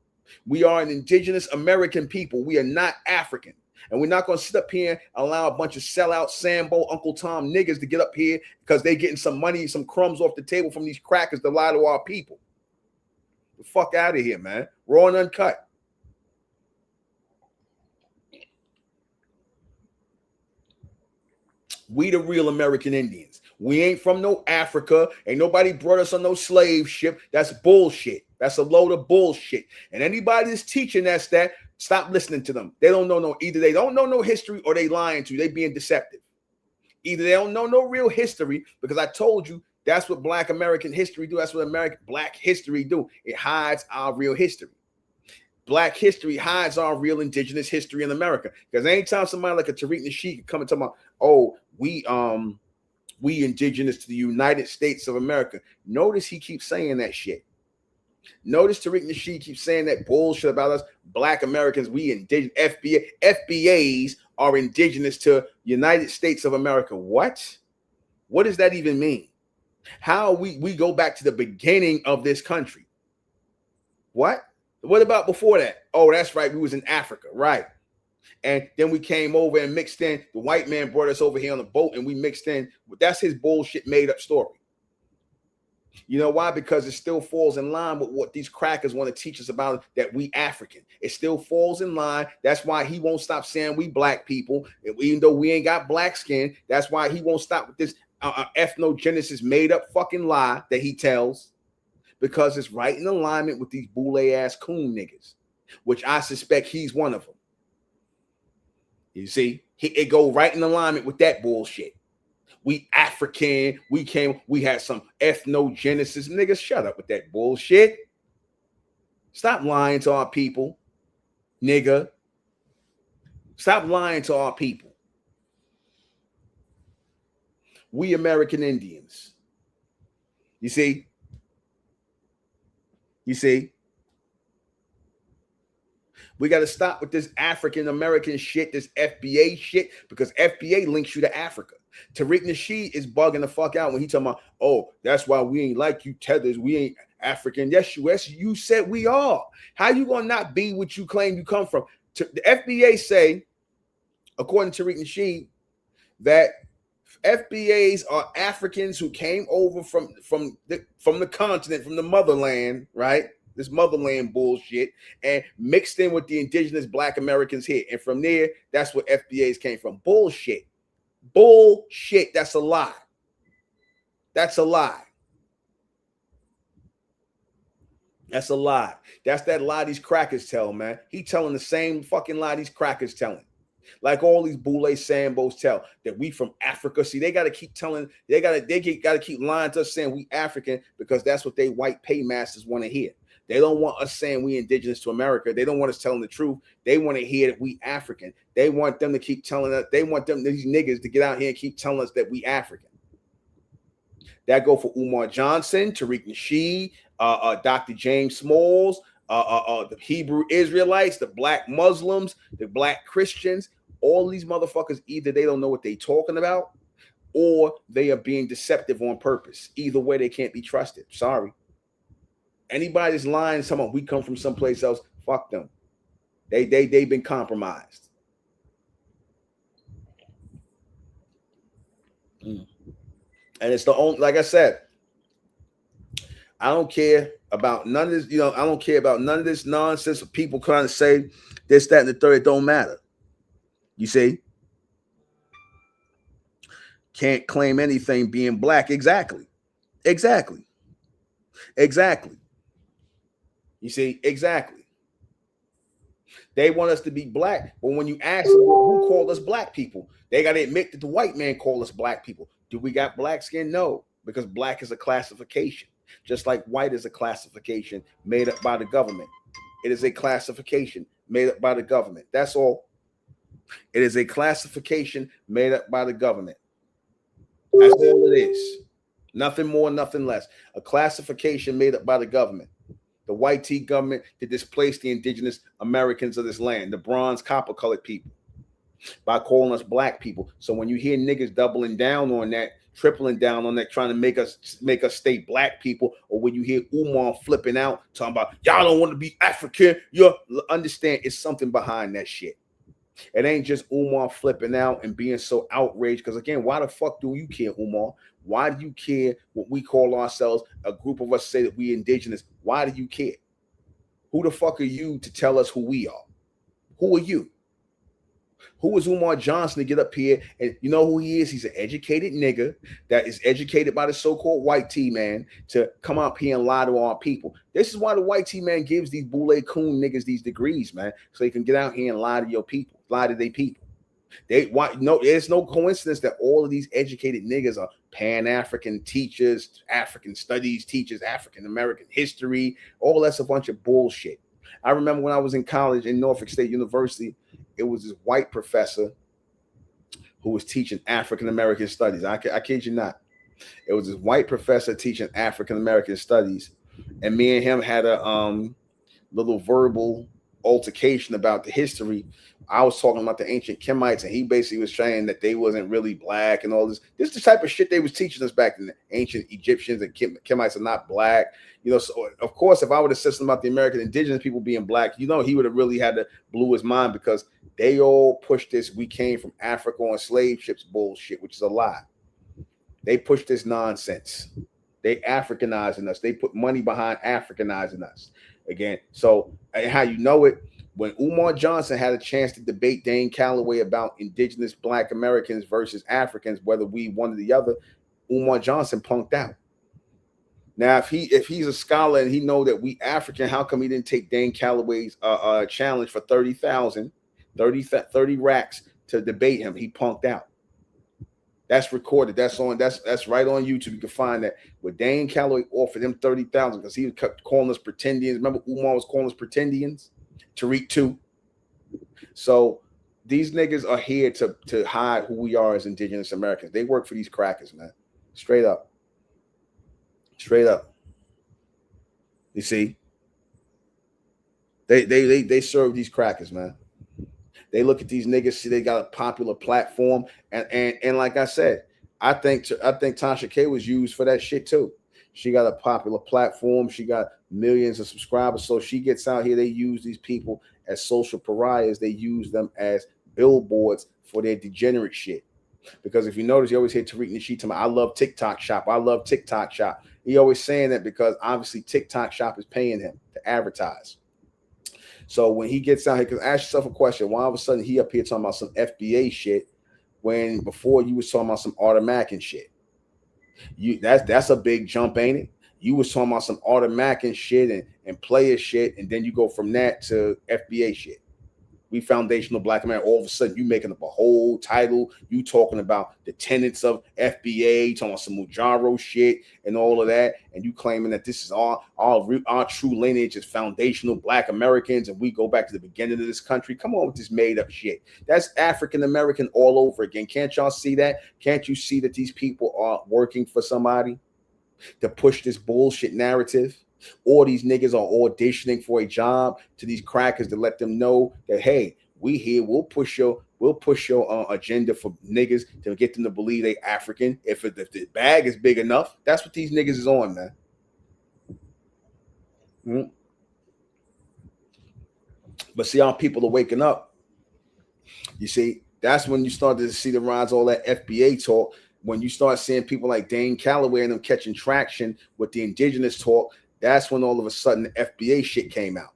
We are an indigenous American people. We are not African. And we're not going to sit up here and allow a bunch of sellout Sambo, Uncle Tom niggas to get up here because they getting some money, some crumbs off the table from these crackers to lie to our people. The fuck out of here, man. Raw and uncut. We the real American Indians. We ain't from no Africa. Ain't nobody brought us on no slave ship. That's bullshit. That's a load of bullshit. And anybody that's teaching us that, stop listening to them. They don't know no, either they don't know no history or they lying to you. They being deceptive. Either they don't know no real history, because I told you that's what black American history do. That's what American black history do. It hides our real history. Black history hides our real indigenous history in America. Because anytime somebody like a Tariq Nasheed come and talk about, oh, we indigenous to the United States of America. Notice he keeps saying that shit. Notice Tariq Nasheed keeps saying that bullshit about us, black Americans, we indigenous, FBAs are indigenous to United States of America. What? What does that even mean? How we go back to the beginning of this country? What? What about before that? Oh, that's right. We was in Africa, right? And then we came over and mixed in. The white man brought us over here on the boat and we mixed in. That's his bullshit made up story. You know why? Because it still falls in line with what these crackers want to teach us about, that we African. It still falls in line. That's why he won't stop saying we black people, even though we ain't got black skin. That's why he won't stop with this ethnogenesis made up fucking lie that he tells, because it's right in alignment with these boule ass coon niggas, which I suspect he's one of them. You see, it go right in alignment with that bullshit. We African, we had some ethnogenesis. Niggas, shut up with that bullshit. Stop lying to our people, nigga. Stop lying to our people. We American Indians. You see? You see? We got to stop with this African American shit, this FBA shit, because FBA links you to Africa. Tariq Nasheed is bugging the fuck out when he talking about, oh, that's why we ain't like you tethers. We ain't African. Yes, you said we are. How you gonna not be what you claim you come from? The FBA say, according to Tariq Nasheed, that FBAs are Africans who came over from the continent, from the motherland, right? This motherland bullshit, and mixed in with the indigenous black Americans here. And from there, that's where FBAs came from. Bullshit. Bullshit. That's a lie. That's a lie. That's a lie. That's that lie these crackers tell, man. He telling the same fucking lie these crackers telling. Like all these boule sambos tell, that we from Africa. See, they got to keep telling, they got to keep lying to us saying we African, because that's what they white paymasters want to hear. They don't want us saying we indigenous to America. They don't want us telling the truth. They want to hear that we African. They want them to keep telling us. They want these niggas to get out here and keep telling us that we African. That go for Umar Johnson, Tariq Nasheed, Dr. James Smalls, the Hebrew Israelites, the black Muslims, the black Christians. All these motherfuckers, either they don't know what they talking about, or they are being deceptive on purpose. Either way, they can't be trusted. Sorry. Anybody that's lying, someone we come from someplace else, fuck them. They've been compromised. And it's the only, like I said, I don't care about none of this, I don't care about none of this nonsense of people trying to say this, that, and the third. It don't matter. You see? Can't claim anything being black. Exactly. You see? Exactly. They want us to be black, but when you ask them who called us black people, they got to admit that the white man called us black people. Do we got black skin? No, because black is a classification, just like white is a classification made up by the government. It is a classification made up by the government. That's all. It is a classification made up by the government. That's all it is. Nothing more, nothing less. A classification made up by the government. The white tea government to displace the indigenous Americans of this land, the bronze, copper-colored people, by calling us black people. So when you hear niggas doubling down on that, tripling down on that, trying to make us stay black people, or when you hear Umar flipping out, talking about y'all don't want to be African, you understand it's something behind that shit. It ain't just Umar flipping out and being so outraged. Because again, why the fuck do you care, Umar? Why do you care what we call ourselves? A group of us say that we indigenous. Why do you care? Who the fuck are you to tell us who we are? Who are you? Who is Umar Johnson to get up here? And you know who he is? He's an educated nigga that is educated by the so-called white tea man to come up here and lie to our people. This is why the white tea man gives these boule coon niggas these degrees, man, so they can get out here and lie to your people, lie to their people. There's no coincidence that all of these educated niggas are Pan-African teachers, African studies teachers, African American history. All that's a bunch of bullshit. I remember when I was in college in Norfolk State University, it was this white professor who was teaching African American studies. I kid you not. It was this white professor teaching African American studies, and me and him had a little verbal altercation about the history. I was talking about the ancient Kemites, and he basically was saying that they wasn't really black and all this. This is the type of shit they was teaching us back in the ancient Egyptians, and Kemites are not black. You know, so of course, if I would have said something about the American indigenous people being black, you know, he would have really had to blew his mind, because they all pushed this "we came from Africa on slave ships" bullshit, which is a lie. They pushed this nonsense. They Africanizing us. They put money behind Africanizing us. Again, so how you know it, when Umar Johnson had a chance to debate Dane Calloway about indigenous black Americans versus Africans, whether we one or the other, Umar Johnson punked out. Now, if he's a scholar and he know that we African, how come he didn't take Dane Calloway's challenge for 30 racks to debate him? He punked out. That's recorded. That's right on YouTube. You can find that. Where Dane Calloway offered him 30,000 because he kept calling us pretendians. Remember, Umar was calling us pretendians. Tariq too. So these niggas are here to hide who we are as indigenous Americans. They work for these crackers, man. Straight up. Straight up. You see? They serve these crackers, man. They look at these niggas, see they got a popular platform, and like I said, I think Tasha K was used for that shit too. She got a popular platform. She got millions of subscribers. So she gets out here. They use these people as social pariahs. They use them as billboards for their degenerate shit. Because if you notice, you always hear Tariq Nasheed talking about, I love TikTok Shop. I love TikTok Shop. He always saying that because obviously TikTok Shop is paying him to advertise. So when he gets out here, because ask yourself a question, why all of a sudden he up here talking about some FBA shit when before you was talking about some automatic and shit? That's a big jump, ain't it? You was talking about some automatic and shit and player shit, and then you go from that to FBA shit. We foundational black America. All of a sudden, you making up a whole title. You talking about the tenets of FBA, talking about some Mujaro shit and all of that, and you claiming that this is our true lineage is foundational black Americans, and we go back to the beginning of this country. Come on with this made up shit. That's African American all over again. Can't y'all see that? Can't you see that these people are working for somebody to push this bullshit narrative? Or these niggas are auditioning for a job to these crackers to let them know that, hey, we here, we'll push your agenda for niggas to get them to believe they African. If the bag is big enough, that's what these niggas is on, man. Mm-hmm. But see how people are waking up. You see, that's when you start to see the rise of all that FBA talk. When you start seeing people like Dane Calloway and them catching traction with the indigenous talk, that's when all of a sudden the FBA shit came out.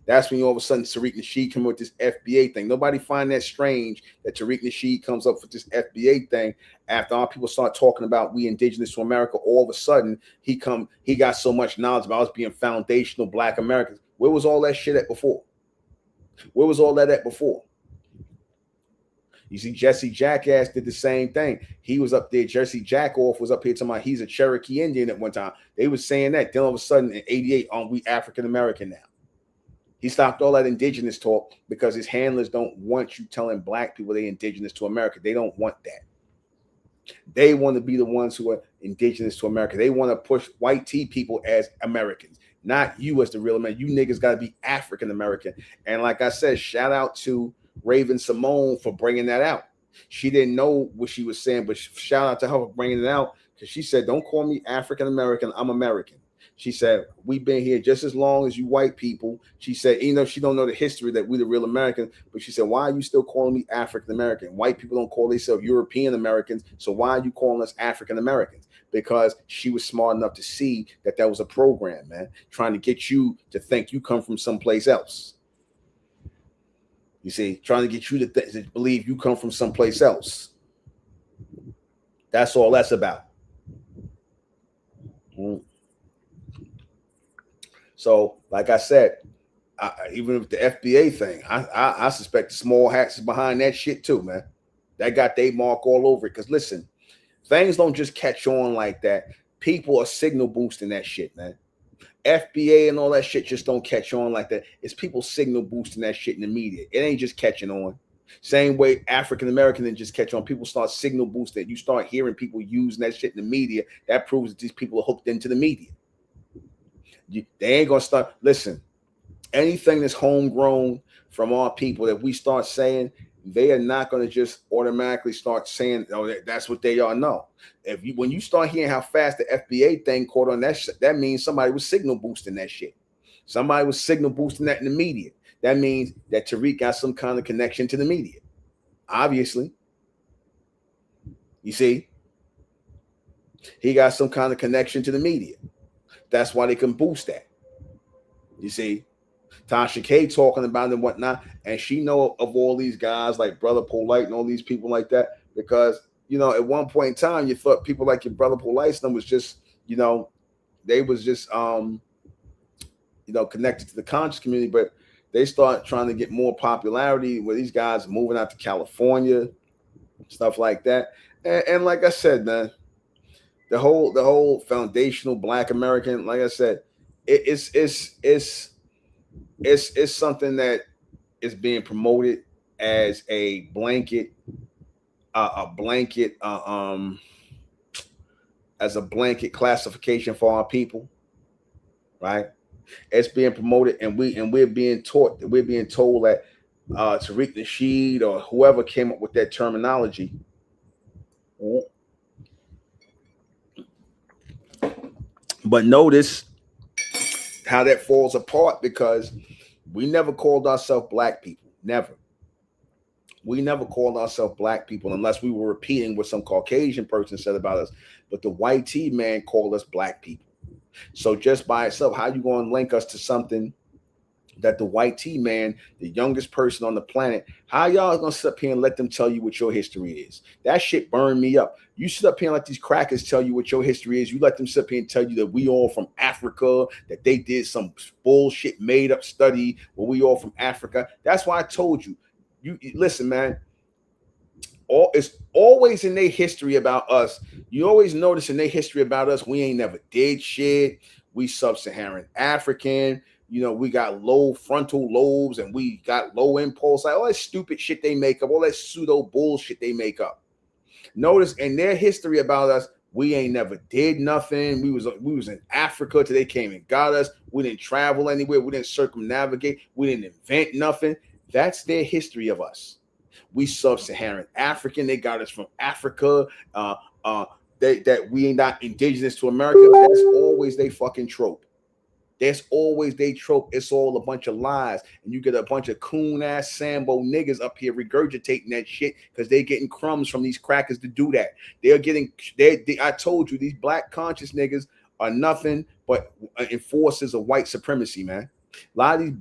That's when all of a sudden Tariq Nasheed came with this FBA thing. Nobody find that strange that Tariq Nasheed comes up with this FBA thing after all people start talking about we indigenous to America. All of a sudden he got so much knowledge about us being foundational black Americans. Where was all that shit at before? Where was all that at before? You see, Jesse Jackass did the same thing. He was up there. Jesse Jackoff was up here talking about he's a Cherokee Indian at one time. They was saying that. Then all of a sudden in '88, we African American now. He stopped all that indigenous talk because his handlers don't want you telling black people they indigenous to America. They don't want that. They want to be the ones who are indigenous to America. They want to push white tea people as Americans, not you as the real man. You niggas got to be African American. And like I said, shout out to Raven Simone for bringing that out. She didn't know what she was saying, but shout out to her for bringing it out, because she said, don't call me African American. I'm American. She said, we've been here just as long as you white people. She said, you know, she don't know the history that we the real Americans, but she said, why are you still calling me African American? White people don't call themselves European Americans, so why are you calling us African Americans? Because she was smart enough to see that that was a program, man, trying to get you to think you come from someplace else. You see, trying to get you to believe you come from someplace else. That's all that's about. So, like I said, even with the FBA thing, I suspect small hats is behind that shit too, man. That got their mark all over it. Because listen, things don't just catch on like that. People are signal boosting that shit, man. FBA and all that shit just don't catch on like that. It's people signal boosting that shit in the media. It ain't just catching on. Same way African American didn't just catch on. People start signal boosting. You start hearing people using that shit in the media. That proves that these people are hooked into the media. They ain't gonna start. Listen, anything that's homegrown from our people that we start saying, they are not going to just automatically start saying, "Oh, that's what they are." No, when you start hearing how fast the FBA thing caught on, that means somebody was signal boosting that shit. Somebody was signal boosting that in the media. That means that Tariq got some kind of connection to the media. Obviously, you see, he got some kind of connection to the media. That's why they can boost that. You see, Tasha K talking about it and whatnot, and she know of all these guys like Brother Polite and all these people like that, because, you know, at one point in time, you thought people like your Brother Polite was just, you know, they was just, you know, connected to the conscious community, but they start trying to get more popularity where these guys moving out to California, stuff like that. And like I said, man, the whole foundational Black American, like I said, it's something that is being promoted as a blanket classification for our people, right? It's being promoted, and we're being taught that we're being told that Tariq Nasheed or whoever came up with that terminology. But notice how that falls apart, because we never called ourselves Black people. Never. We never called ourselves Black people unless we were repeating what some Caucasian person said about us. But the white T man called us Black people. So just by itself, how you going to link us to something that the white T man, the youngest person on the planet, how y'all gonna sit up here and let them tell you what your history is? That shit burned me up. You sit up here and let these crackers tell you what your history is. You let them sit up here and tell you that we all from Africa, that they did some bullshit made up study where we all from Africa. That's why I told you. You listen, man. It's always in their history about us. You always notice in their history about us, we ain't never did shit. We sub-Saharan African. You know, we got low frontal lobes and we got low impulse. Like all that stupid shit they make up, all that pseudo bullshit they make up. Notice in their history about us, we ain't never did nothing. We was in Africa till they came and got us. We didn't travel anywhere. We didn't circumnavigate. We didn't invent nothing. That's their history of us. We sub-Saharan African. They got us from Africa. That we ain't not indigenous to America. That's always they fucking trope. That's always they trope. It's all a bunch of lies. And you get a bunch of coon-ass Sambo niggas up here regurgitating that shit because they're getting crumbs from these crackers to do that. I told you, these black conscious niggas are nothing but enforcers of white supremacy, man. A lot of these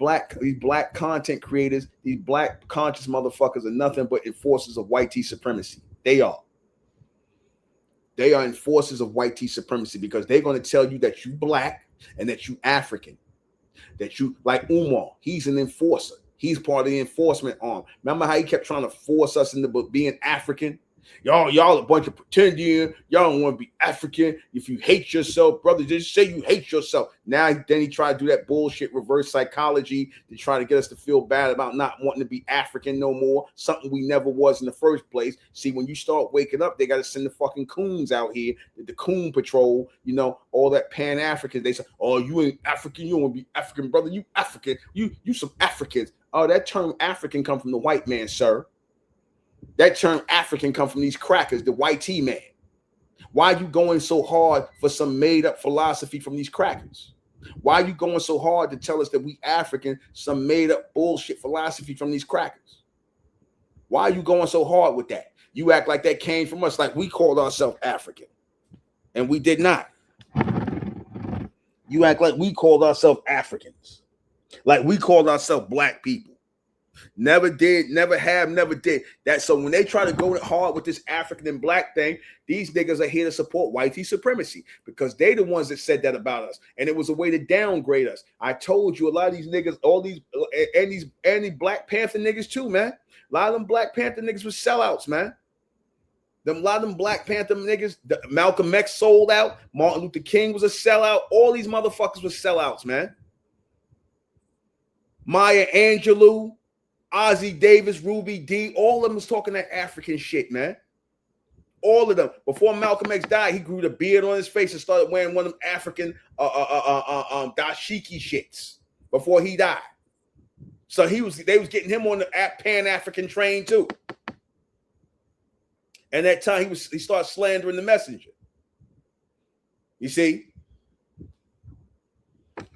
black content creators, these black conscious motherfuckers are nothing but enforcers of white tea supremacy. They are. They are enforcers of white tea supremacy because they're going to tell you that you black and that you African, that you like Umar. He's an enforcer. He's part of the enforcement arm. Remember how he kept trying to force us into being African? Y'all a bunch of pretending. Y'all don't want to be African. If you hate yourself, brother, just say you hate yourself. Now, then he tried to do that bullshit reverse psychology to try to get us to feel bad about not wanting to be African no more, something we never was in the first place. See, when you start waking up, they got to send the fucking coons out here, the coon patrol, all that Pan-African. They say, oh, you ain't African. You don't want to be African, brother. You African. You some Africans. Oh, that term African come from the white man, sir. That term African come from these crackers, the white tea man. Why are you going so hard for some made-up philosophy from these crackers? Why are you going so hard to tell us that we African, some made-up bullshit philosophy from these crackers? Why are you going so hard with that? You act like that came from us, like we called ourselves African, and we did not. You act like we called ourselves Africans, like we called ourselves black people. Never did, never have, never did. That so when they try to go hard with this African and black thing, these niggas are here to support whitey supremacy because they the ones that said that about us, and it was a way to downgrade us. I told you a lot of these niggas, all these and these Black Panther niggas too, man. A lot of them Black Panther niggas was sellouts, man. A lot of them Black Panther niggas, Malcolm X sold out. Martin Luther King was a sellout. All these motherfuckers were sellouts, man. Maya Angelou, Ozzie Davis, Ruby D, all of them was talking that African shit, man. All of them. Before Malcolm X died, he grew the beard on his face and started wearing one of them African dashiki shits before he died. So they was getting him on the Pan-African train too. And that time he started slandering the messenger. You see?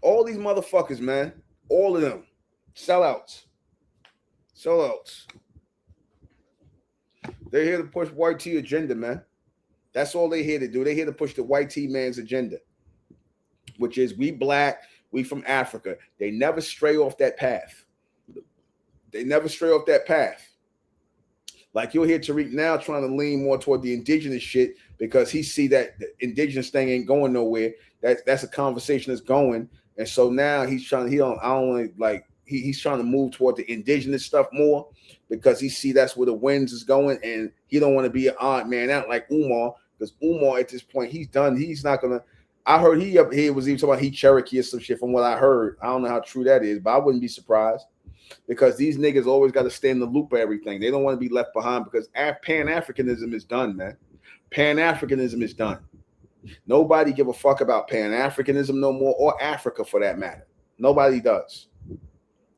All these motherfuckers, man. All of them. Sellouts. They're here to push white tea agenda, man. That's all they're here to do. They're here to push the white tea man's agenda, which is we black, we from Africa. They never stray off that path. Like you'll hear Tariq now trying to lean more toward the indigenous shit because he see that the indigenous thing ain't going nowhere. That's a conversation that's going. And so now he's trying, he's trying to move toward the indigenous stuff more because he see that's where the winds is going, and he don't want to be an odd man out like Umar, because Umar at this point he's done. He's not gonna. I heard he up here was even talking about he Cherokee or some shit from what I heard. I don't know how true that is, but I wouldn't be surprised because these niggas always got to stay in the loop of everything. They don't want to be left behind because Pan-Africanism is done, man. Pan-Africanism is done. Nobody give a fuck about Pan-Africanism no more, or Africa for that matter. Nobody does.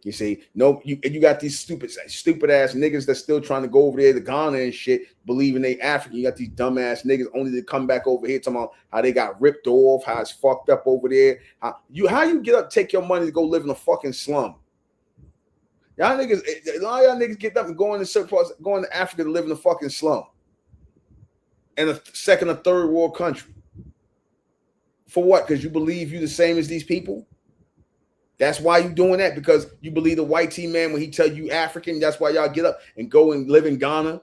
You see, you got these stupid ass niggas that's still trying to go over there to Ghana and shit, believing they African. You got these dumbass niggas only to come back over here talking about how they got ripped off, how it's fucked up over there. How you get up, take your money to go live in a fucking slum? A lot of y'all niggas get up and going to Africa to live in a fucking slum in a second or third world country. For what? Because you believe you the same as these people? That's why you doing that, because you believe the white tea man when he tell you African. That's why y'all get up and go and live in Ghana.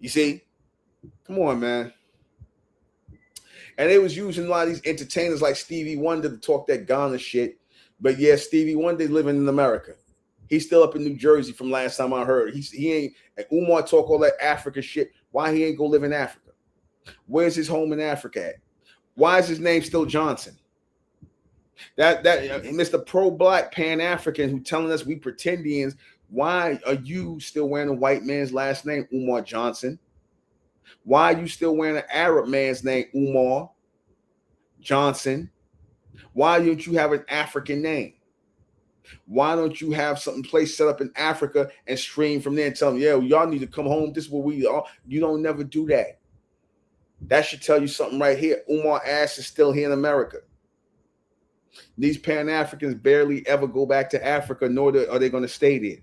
You see? Come on, man. And they was using a lot of these entertainers like Stevie Wonder to talk that Ghana shit. But yeah, Stevie Wonder living in America. He's still up in New Jersey from last time I heard. He ain't, and Umar talk all that Africa shit. Why he ain't go live in Africa? Where's his home in Africa at? Why is his name still Johnson? That Mr. Pro-Black Pan-African who telling us we pretendians, why are you still wearing a white man's last name, Umar Johnson? Why are you still wearing an Arab man's name, Umar Johnson? Why don't you have an African name? Why don't you have something place set up in Africa and stream from there and tell them, yeah, y'all need to come home. This is where we are. You don't never do that. That should tell you something right here. Umar ass is still here in America. These Pan-Africans barely ever go back to Africa, nor are they going to stay there.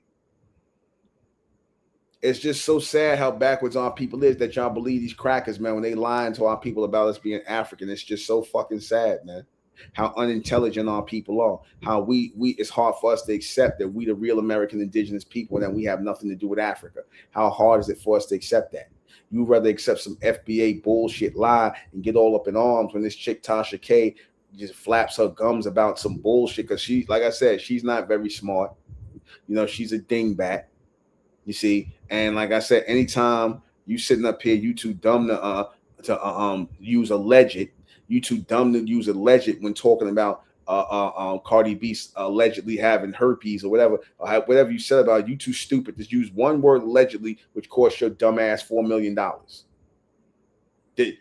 It's just so sad how backwards our people is that y'all believe these crackers, man, when they lying to our people about us being African. It's just so fucking sad, man. How unintelligent our people are. How it's hard for us to accept that we the real American indigenous people and that we have nothing to do with Africa. How hard is it for us to accept that? You'd rather accept some FBA bullshit lie and get all up in arms when this chick Tasha K just flaps her gums about some bullshit, because she, like I said, she's not very smart. You know, she's a dingbat. You see, and like I said, anytime You sitting up here, you too dumb to use alleged. You too dumb to use alleged when talking about Cardi B allegedly having herpes or whatever. Whatever you said about it, you too stupid to use one word allegedly, which cost your dumb ass $4 million.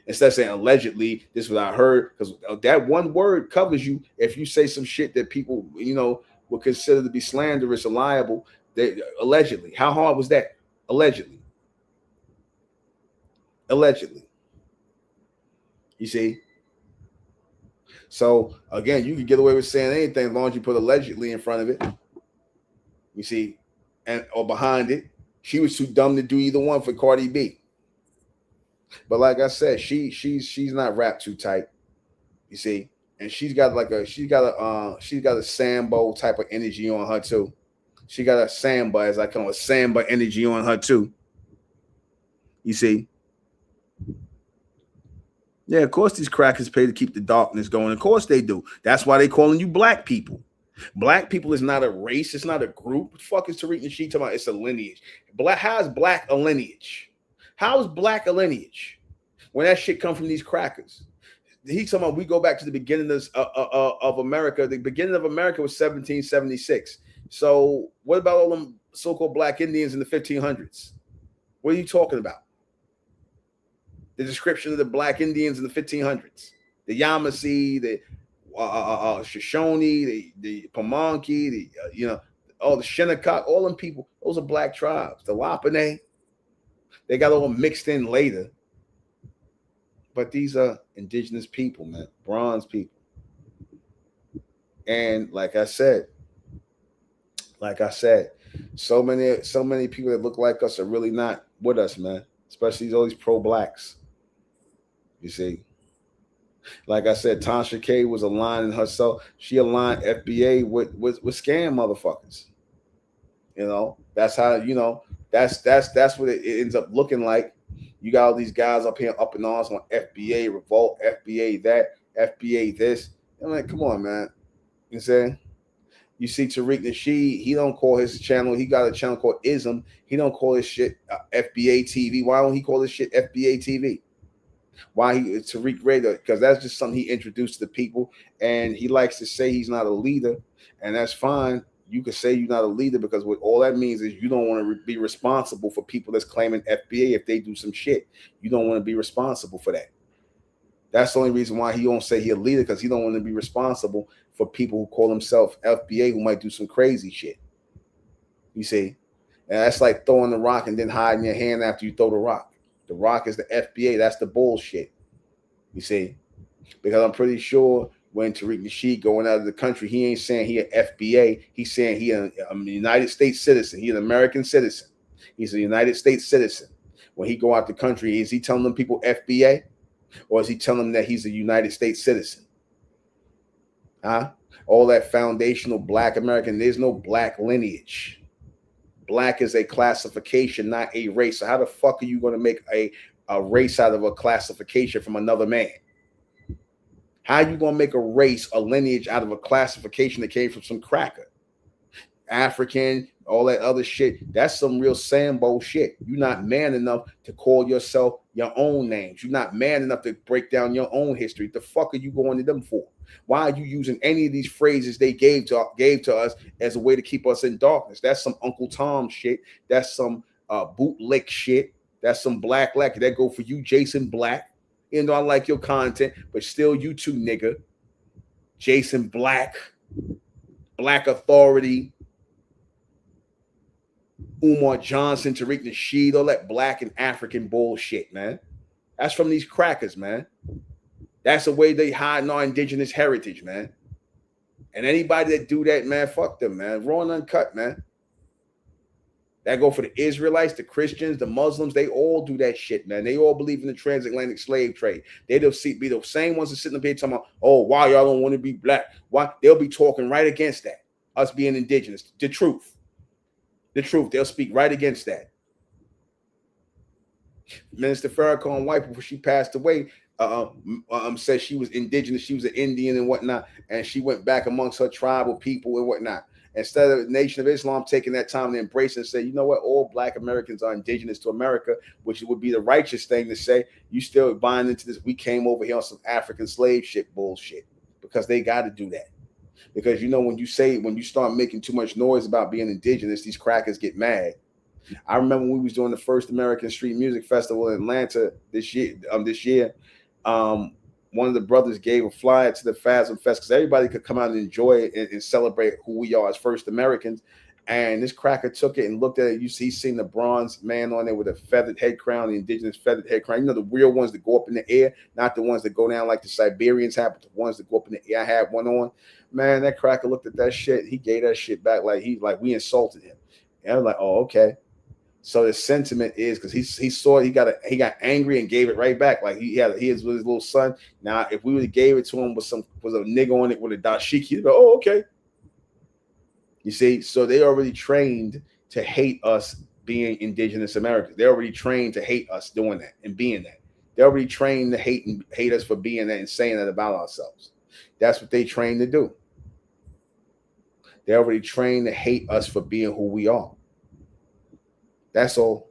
Instead of saying allegedly, this is what I heard, because that one word covers you. If you say some shit that people, would consider to be slanderous or liable, allegedly. How hard was that? Allegedly. You see? So again, you can get away with saying anything as long as you put allegedly in front of it. You see, or behind it. She was too dumb to do either one for Cardi B. But like I said, she's not wrapped too tight. You see, and she's got a Sambo type of energy on her too. She got a Samba, as I call it, Samba energy on her too. You see. Yeah, of course these crackers pay to keep the darkness going. Of course they do. That's why they calling you black people. Black people is not a race. It's not a group. What the fuck is Tariq Nasheed talking about? It's a lineage. How is black a lineage? How is black a lineage when that shit come from these crackers? He's talking about we go back to the beginning of America. The beginning of America was 1776. So what about all them so-called black Indians in the 1500s? What are you talking about? The description of the black Indians in the 1500s, the Yamasee, the Shoshone, the Pamunkey, all the Shinnecock, all them people, those are black tribes. The Wapene, they got all mixed in later. But these are indigenous people, man, bronze people. And like I said, so many people that look like us are really not with us, man. Especially all these pro-blacks. You see, like I said, Tasha K was aligning herself. She aligned FBA with scam motherfuckers. That's how that's what it ends up looking like. You got all these guys up here up in arms on FBA revolt, FBA that, FBA this. I'm like, come on, man. You see? You see Tariq Nasheed, he don't call his channel, he got a channel called Ism. He don't call his shit FBA TV. Why don't he call his shit FBA TV? Why Tariq Raider? Because that's just something he introduced to the people, and he likes to say he's not a leader, and that's fine. You could say you're not a leader because what all that means is you don't want to be responsible for people that's claiming FBA if they do some shit. You don't want to be responsible for that. That's the only reason why he don't say he's a leader, because he don't want to be responsible for people who call themselves FBA who might do some crazy shit. You see? And that's like throwing the rock and then hiding your hand after you throw the rock. The rock is the FBA. That's the bullshit. You see? Because I'm pretty sure when Tariq Nasheed going out of the country, he ain't saying he an FBA. He's saying he a United States citizen. He's an American citizen. He's a United States citizen. When he go out the country, is he telling them people FBA? Or is he telling them that he's a United States citizen? Huh? All that foundational black American, there's no black lineage. Black is a classification, not a race. So how the fuck are you going to make a race out of a classification from another man? How are you going to make a race, a lineage out of a classification that came from some cracker? African, all that other shit. That's some real Sambo shit. You're not man enough to call yourself your own names. You're not man enough to break down your own history. The fuck are you going to them for? Why are you using any of these phrases they gave to us as a way to keep us in darkness? That's some Uncle Tom shit. That's some bootleg shit. That's some black lack. That go for you, Jason Black. Even though I like your content, but still you too, nigga. Jason Black, Black Authority, Umar Johnson, Tariq Nasheed, all that black and African bullshit, man. That's from these crackers, man. That's the way they hide our indigenous heritage, man. And anybody that do that, man, fuck them, man. Raw and uncut, man. That go for the Israelites, the Christians, the Muslims. They all do that shit, man. They all believe in the transatlantic slave trade. They'll be the same ones that sitting up here talking about, oh, why y'all don't want to be black? Why? They'll be talking right against that. Us being indigenous. The truth. They'll speak right against that. Minister Farrakhan White, before she passed away, said she was indigenous, she was an Indian and whatnot, and she went back amongst her tribal people and whatnot. Instead of the Nation of Islam taking that time to embrace and say, you know what, all black Americans are indigenous to America, which would be the righteous thing to say, you still buying into this, we came over here on some African slave shit bullshit, because they got to do that. Because, you know, when you start making too much noise about being indigenous, these crackers get mad. I remember when we was doing the first American Street Music Festival in Atlanta this year, one of the brothers gave a flyer to the fasmfest because everybody could come out and enjoy it and celebrate who we are as first Americans. And this cracker took it and looked at it. He's seen the bronze man on there with a feathered head crown, the indigenous feathered head crown. You know, the real ones that go up in the air, not the ones that go down like the Siberians have, but the ones that go up in the air. I had one on. Man, that cracker looked at that shit. He gave that shit back like we insulted him. And I was like, oh, okay. So the sentiment is because he saw it, he got angry and gave it right back. Like he is with his little son. Now, if we would have gave it to him with a nigga on it with a dashiki, he'd go, oh, okay. You see, so they already trained to hate us being indigenous Americans. They're already trained to hate us doing that and being that. They're already trained to hate us for being that and saying that about ourselves. That's what they trained to do. They're already trained to hate us for being who we are. That's all.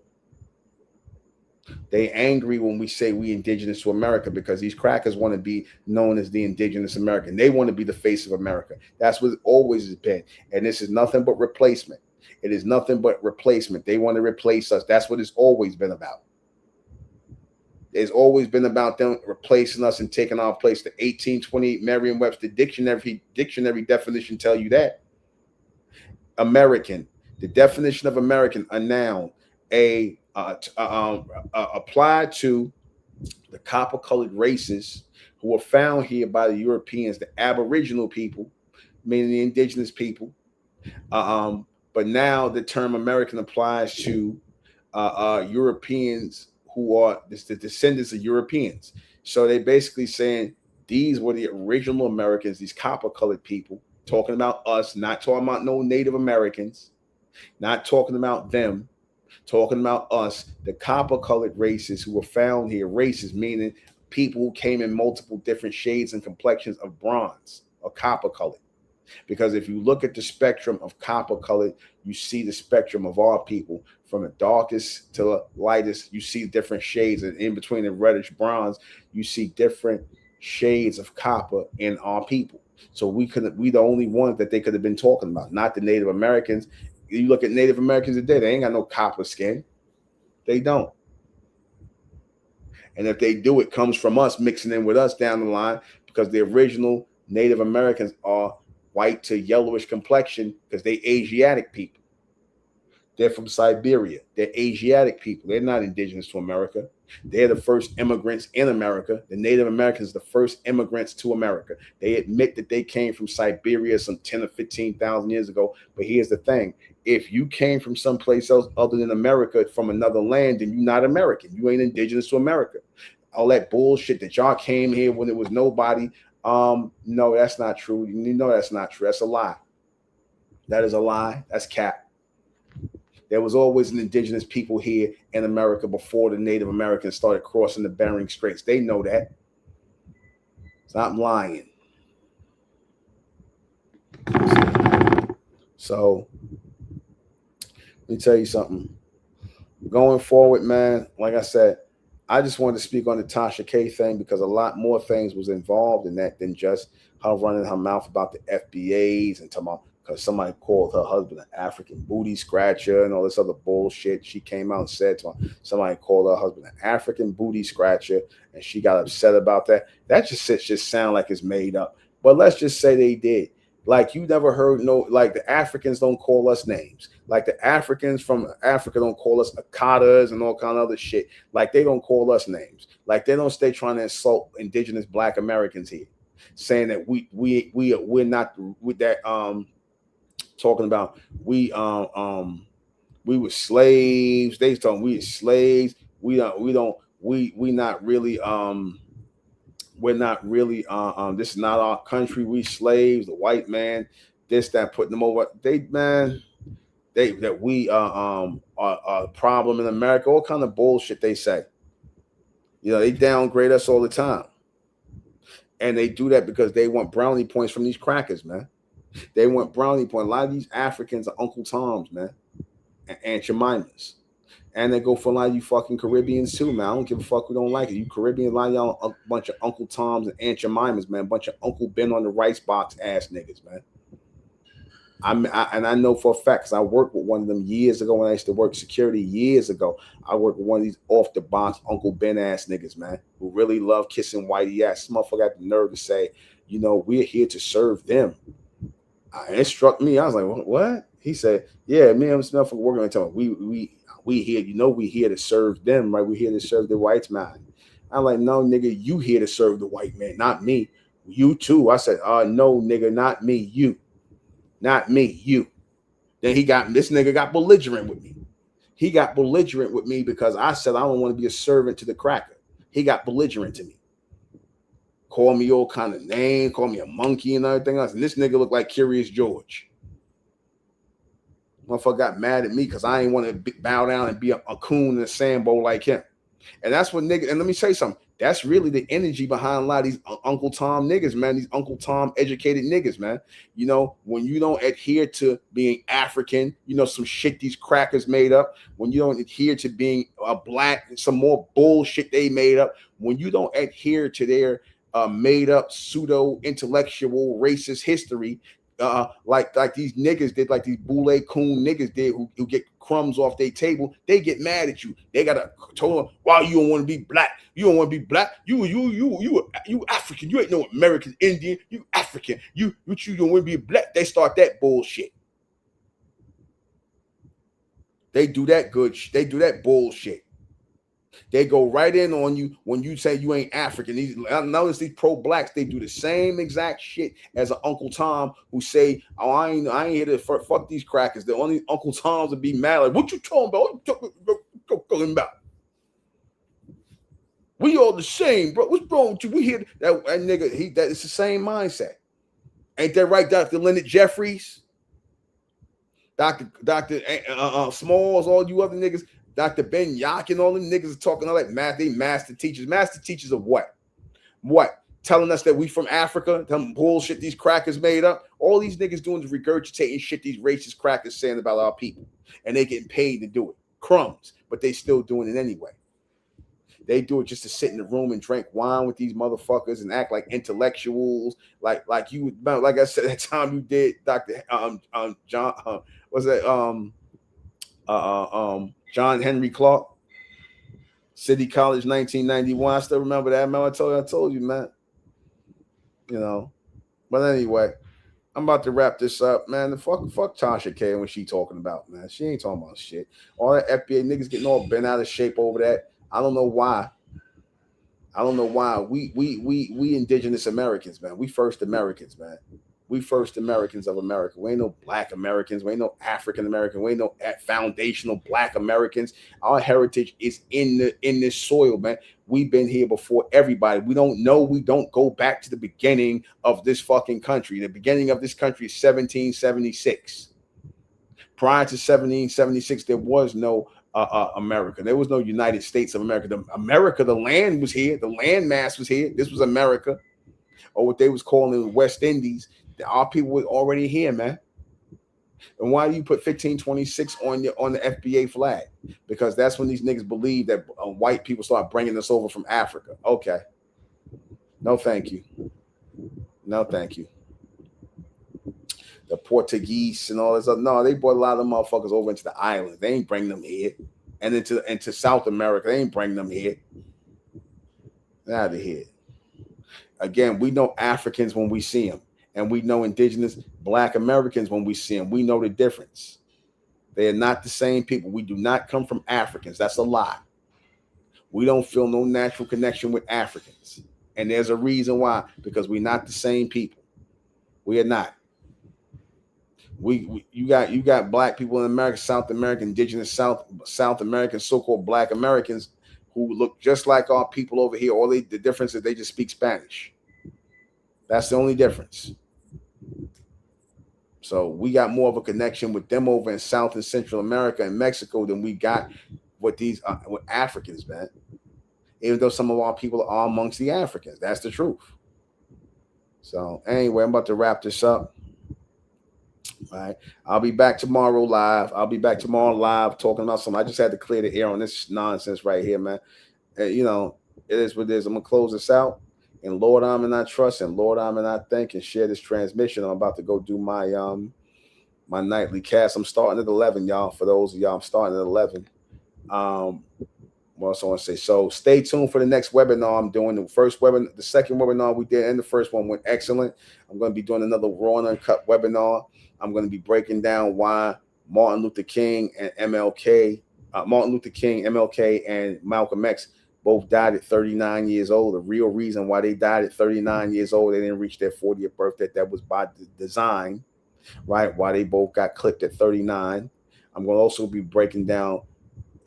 They angry when we say we indigenous to America because these crackers want to be known as the indigenous American. They want to be the face of America. That's what it always has been. And this is nothing but replacement. It is nothing but replacement. They want to replace us. That's what it's always been about. It's always been about them replacing us and taking our place. The 1828 Merriam-Webster dictionary definition tell you that. American. The definition of American, a noun, applied to the copper-colored races who were found here by the Europeans, the Aboriginal people, meaning the indigenous people. But now the term American applies to Europeans who are the descendants of Europeans. So they basically saying these were the original Americans, these copper-colored people, talking about us, not talking about no Native Americans. Not talking about them, talking about us, the copper-colored races who were found here. Races meaning people who came in multiple different shades and complexions of bronze or copper-colored. Because if you look at the spectrum of copper-colored, you see the spectrum of our people. From the darkest to the lightest, you see different shades. And in between the reddish bronze, you see different shades of copper in our people. So we the only ones that they could have been talking about, not the Native Americans. You look at Native Americans today, they ain't got no copper skin. They don't. And if they do, it comes from us mixing in with us down the line because the original Native Americans are white to yellowish complexion because they Asiatic people. They're from Siberia. They're Asiatic people. They're not indigenous to America. They're the first immigrants in America. The Native Americans, the first immigrants to America. They admit that they came from Siberia some 10 or 15,000 years ago. But here's the thing. If you came from someplace else other than America, from another land, then you're not American. You ain't indigenous to America. All that bullshit that y'all came here when there was nobody. No, that's not true. You know that's not true. That's a lie. That is a lie. That's cap. There was always an indigenous people here in America before the Native Americans started crossing the Bering Straits. They know that. Stop lying. So, let me tell you something. Going forward, man, like I said, I just wanted to speak on the Tasha K thing because a lot more things was involved in that than just her running her mouth about the FBAs and talking about because somebody called her husband an African booty scratcher and all this other bullshit. She came out and said to him, somebody called her husband an African booty scratcher, and she got upset about that. That just sound like it's made up. But let's just say they did. Like you never heard like the Africans don't call us names. Like the Africans from Africa don't call us Akatas and all kind of other shit. Like they don't call us names. Like they don't stay trying to insult indigenous Black Americans here, saying that we're not with that talking about we were slaves. They talking we slaves. We're not really this is not our country. We slaves, the white man, this, that, putting them over. That we are a problem in America, all kind of bullshit they say. You know, they downgrade us all the time. And they do that because they want brownie points from these crackers, man. They want brownie point. A lot of these Africans are Uncle Toms, man, and Aunt Jemimas. And they go for a lot of you fucking Caribbeans too, man. I don't give a fuck who don't like it. You Caribbean, a lot of y'all a bunch of Uncle Toms and Aunt Jemimas, man. A bunch of Uncle Ben on the rice box ass niggas, man. And I know for a fact, because I worked with one of them years ago when I used to work security years ago. I worked with one of these off the box Uncle Ben ass niggas, man, who really love kissing whitey ass. This motherfucker got the nerve to say, you know, we're here to serve them. It struck me. I was like, what? He said, yeah, me and this motherfucker working on it. We here, you know, we here to serve them, right? We here to serve the white man. I'm like, no, nigga, you here to serve the white man, not me. You too. I said, no, nigga, not me, you. Not me, you. Then this nigga got belligerent with me. He got belligerent with me because I said I don't want to be a servant to the cracker. He got belligerent to me. Call me all kind of name, call me a monkey and everything else. And this nigga looked like Curious George. Motherfucker got mad at me because I ain't want to bow down and be a coon in a sambo like him. And that's what nigga. And let me say something. That's really the energy behind a lot of these Uncle Tom niggas, man. These Uncle Tom educated niggas, man. You know, when you don't adhere to being African, you know, some shit these crackers made up. When you don't adhere to being a black, some more bullshit they made up. When you don't adhere to their made up pseudo intellectual racist history, like these niggas did, like these boule coon niggas did, who get crumbs off their table, they get mad at you. They gotta tell them, why you don't want to be black? You don't want to be black. You African. You ain't no American Indian. You African. You don't want to be black. They start that bullshit. They do that good. They do that bullshit. They go right in on you when you say you ain't African. I notice these pro-blacks, they do the same exact shit as an Uncle Tom who say, oh, I ain't here to fuck these crackers. The only Uncle Toms would be mad like, what you talking about? What you talking about? We all the same, bro. What's wrong with you? We here. That nigga, it's the same mindset. Ain't that right, Dr. Leonard Jeffries? Dr. Smalls, all you other niggas. Dr. Ben Yak and all them niggas are talking all that math. They master teachers. Master teachers of what? What? Telling us that we from Africa? Them bullshit these crackers made up? All these niggas doing is regurgitating shit these racist crackers saying about our people. And they getting paid to do it. Crumbs. But they still doing it anyway. They do it just to sit in the room and drink wine with these motherfuckers and act like intellectuals. Like you, like I said, that time you did, Dr. John, what's that? John Henry Clark, City College, 1991. I still remember that, man. I told you, man. You know. But anyway, I'm about to wrap this up, man. The fuck Tasha K when she talking about, man. She ain't talking about shit. All that FBA niggas getting all bent out of shape over that. I don't know why. We indigenous Americans, man. We first Americans, man. We first Americans of America. We ain't no black Americans. We ain't no African American. We ain't no foundational black Americans. Our heritage is in this soil, man. We've been here before everybody. We don't go back to the beginning of this fucking country. The beginning of this country is 1776. Prior to 1776, there was no America. There was no United States of America. The land was here. The land mass was here. This was America, or what they was calling the West Indies. Our people were already here, man. And why do you put 1526 on the FBA flag? Because that's when these niggas believe that white people start bringing us over from Africa. Okay. No, thank you. No, thank you. The Portuguese and all this other. No, they brought a lot of them motherfuckers over into the islands. They ain't bring them here. And into South America, they ain't bring them here. Out of here. Again, we know Africans when we see them. And we know indigenous black Americans when we see them. We know the difference. They are not the same people. We do not come from Africans. That's a lie. We don't feel no natural connection with Africans. And there's a reason why. Because we're not the same people. We are not. You got black people in America, South American, indigenous South American, so-called black Americans who look just like our people over here. The difference is they just speak Spanish. That's the only difference. So we got more of a connection with them over in South and Central America and Mexico than we got with these with Africans, man. Even though some of our people are amongst the Africans, that's the truth. So anyway, I'm about to wrap this up. All right. I'll be back tomorrow live. Talking about something. I just had to clear the air on this nonsense right here, man. You know, it is what it is. I'm gonna close this out. And Lord, I'm and I trust, and Lord, I'm and I thank, and share this transmission. I'm about to go do my nightly cast. I'm starting at 11, y'all. For those of y'all, I'm starting at 11. What else I want to say? So stay tuned for the next webinar. I'm doing the first webinar, the second webinar we did, and the first one went excellent. I'm going to be doing another raw and uncut webinar. I'm going to be breaking down why Martin Luther King, MLK, and Malcolm X both died at 39 years old. The real reason why they died at 39 years old, they didn't reach their 40th birthday. That was by design, right? Why they both got clipped at 39. I'm going to also be breaking down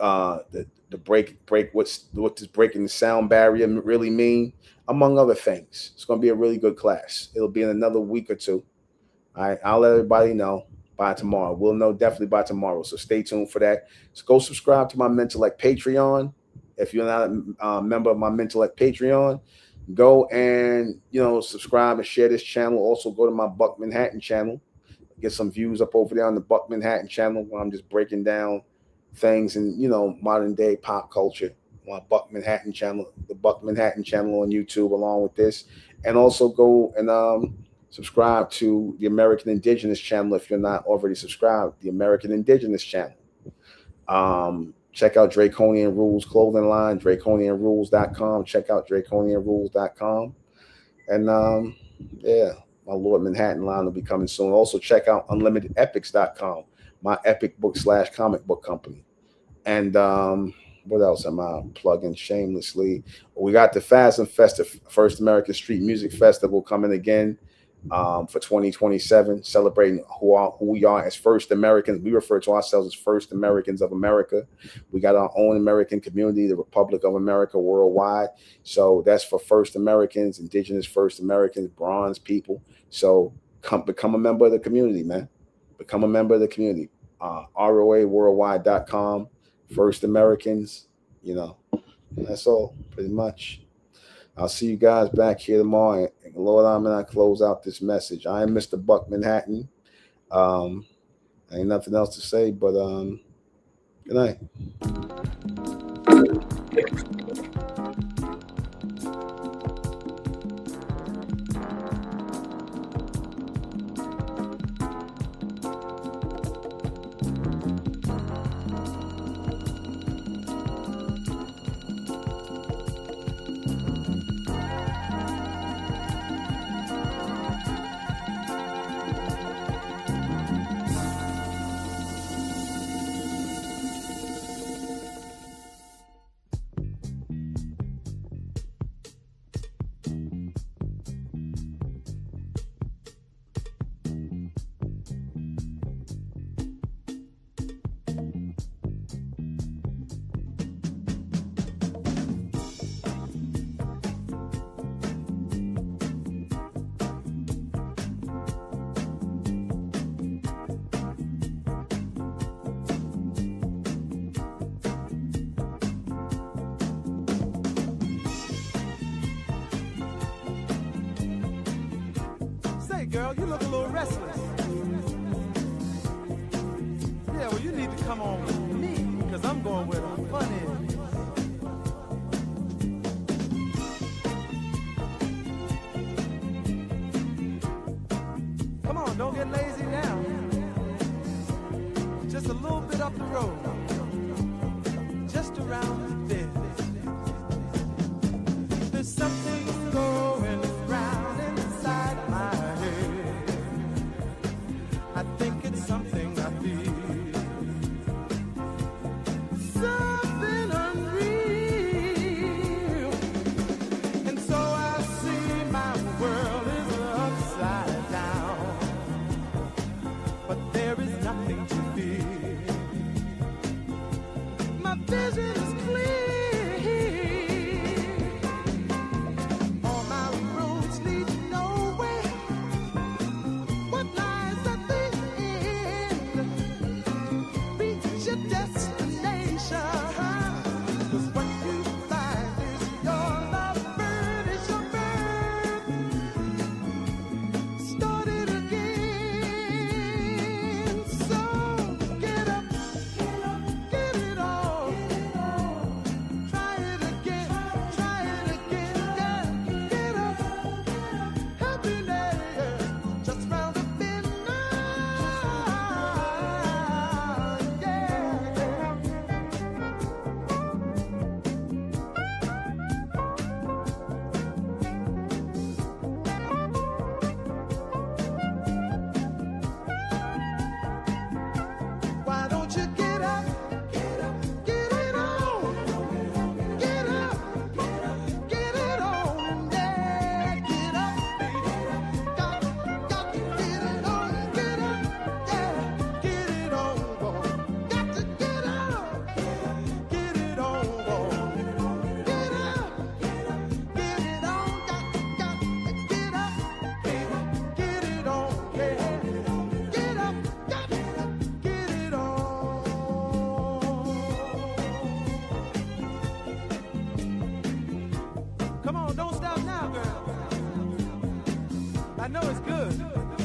the break what does breaking the sound barrier really mean, among other things. It's going to be a really good class. It'll be in another week or two. All right, I'll let everybody know by tomorrow. We'll know definitely by tomorrow, so stay tuned for that. So go subscribe to my Mentellect Patreon. If you're not a member of my Mentellect Patreon, go and subscribe and share this channel. Also go to my Buck Manhattan channel, get some views up over there on the Buck Manhattan channel where I'm just breaking down things in modern day pop culture. My Buck Manhattan channel, the Buck Manhattan channel on YouTube, along with this. And also go and subscribe to the American Indigenous channel if you're not already subscribed. The American Indigenous channel. Check out Draconian Rules clothing line, draconianrules.com. Check out draconianrules.com. And my Lord Manhattan line will be coming soon. Also check out unlimitedepics.com, my epic book / comic book company. And what else am I plugging shamelessly? We got the fasmfest, the First American Street Music Festival, coming again for 2027, celebrating who we are as First Americans. We refer to ourselves as First Americans of America. We got our own American community, the Republic of America worldwide. So that's for First Americans, Indigenous First Americans, bronze people. So become a member of the community, man. Become a member of the community. ROAworldwide.com, First Americans, that's all pretty much. I'll see you guys back here tomorrow. And Lord, I'm going to close out this message. I am Mr. Buck Manhattan. Ain't nothing else to say, but good night.
Girl, you look a little restless. Yeah, well, you need to come on with me, because I'm going where the fun is. Come on, don't get lazy now. Just a little bit up the road. Just around the bend. There's something going around inside my head. I think it's something I feel. Something unreal. And so I see my world is upside down. But there is nothing to fear. My vision is clear. on, don't stop now, girl. I know it's good.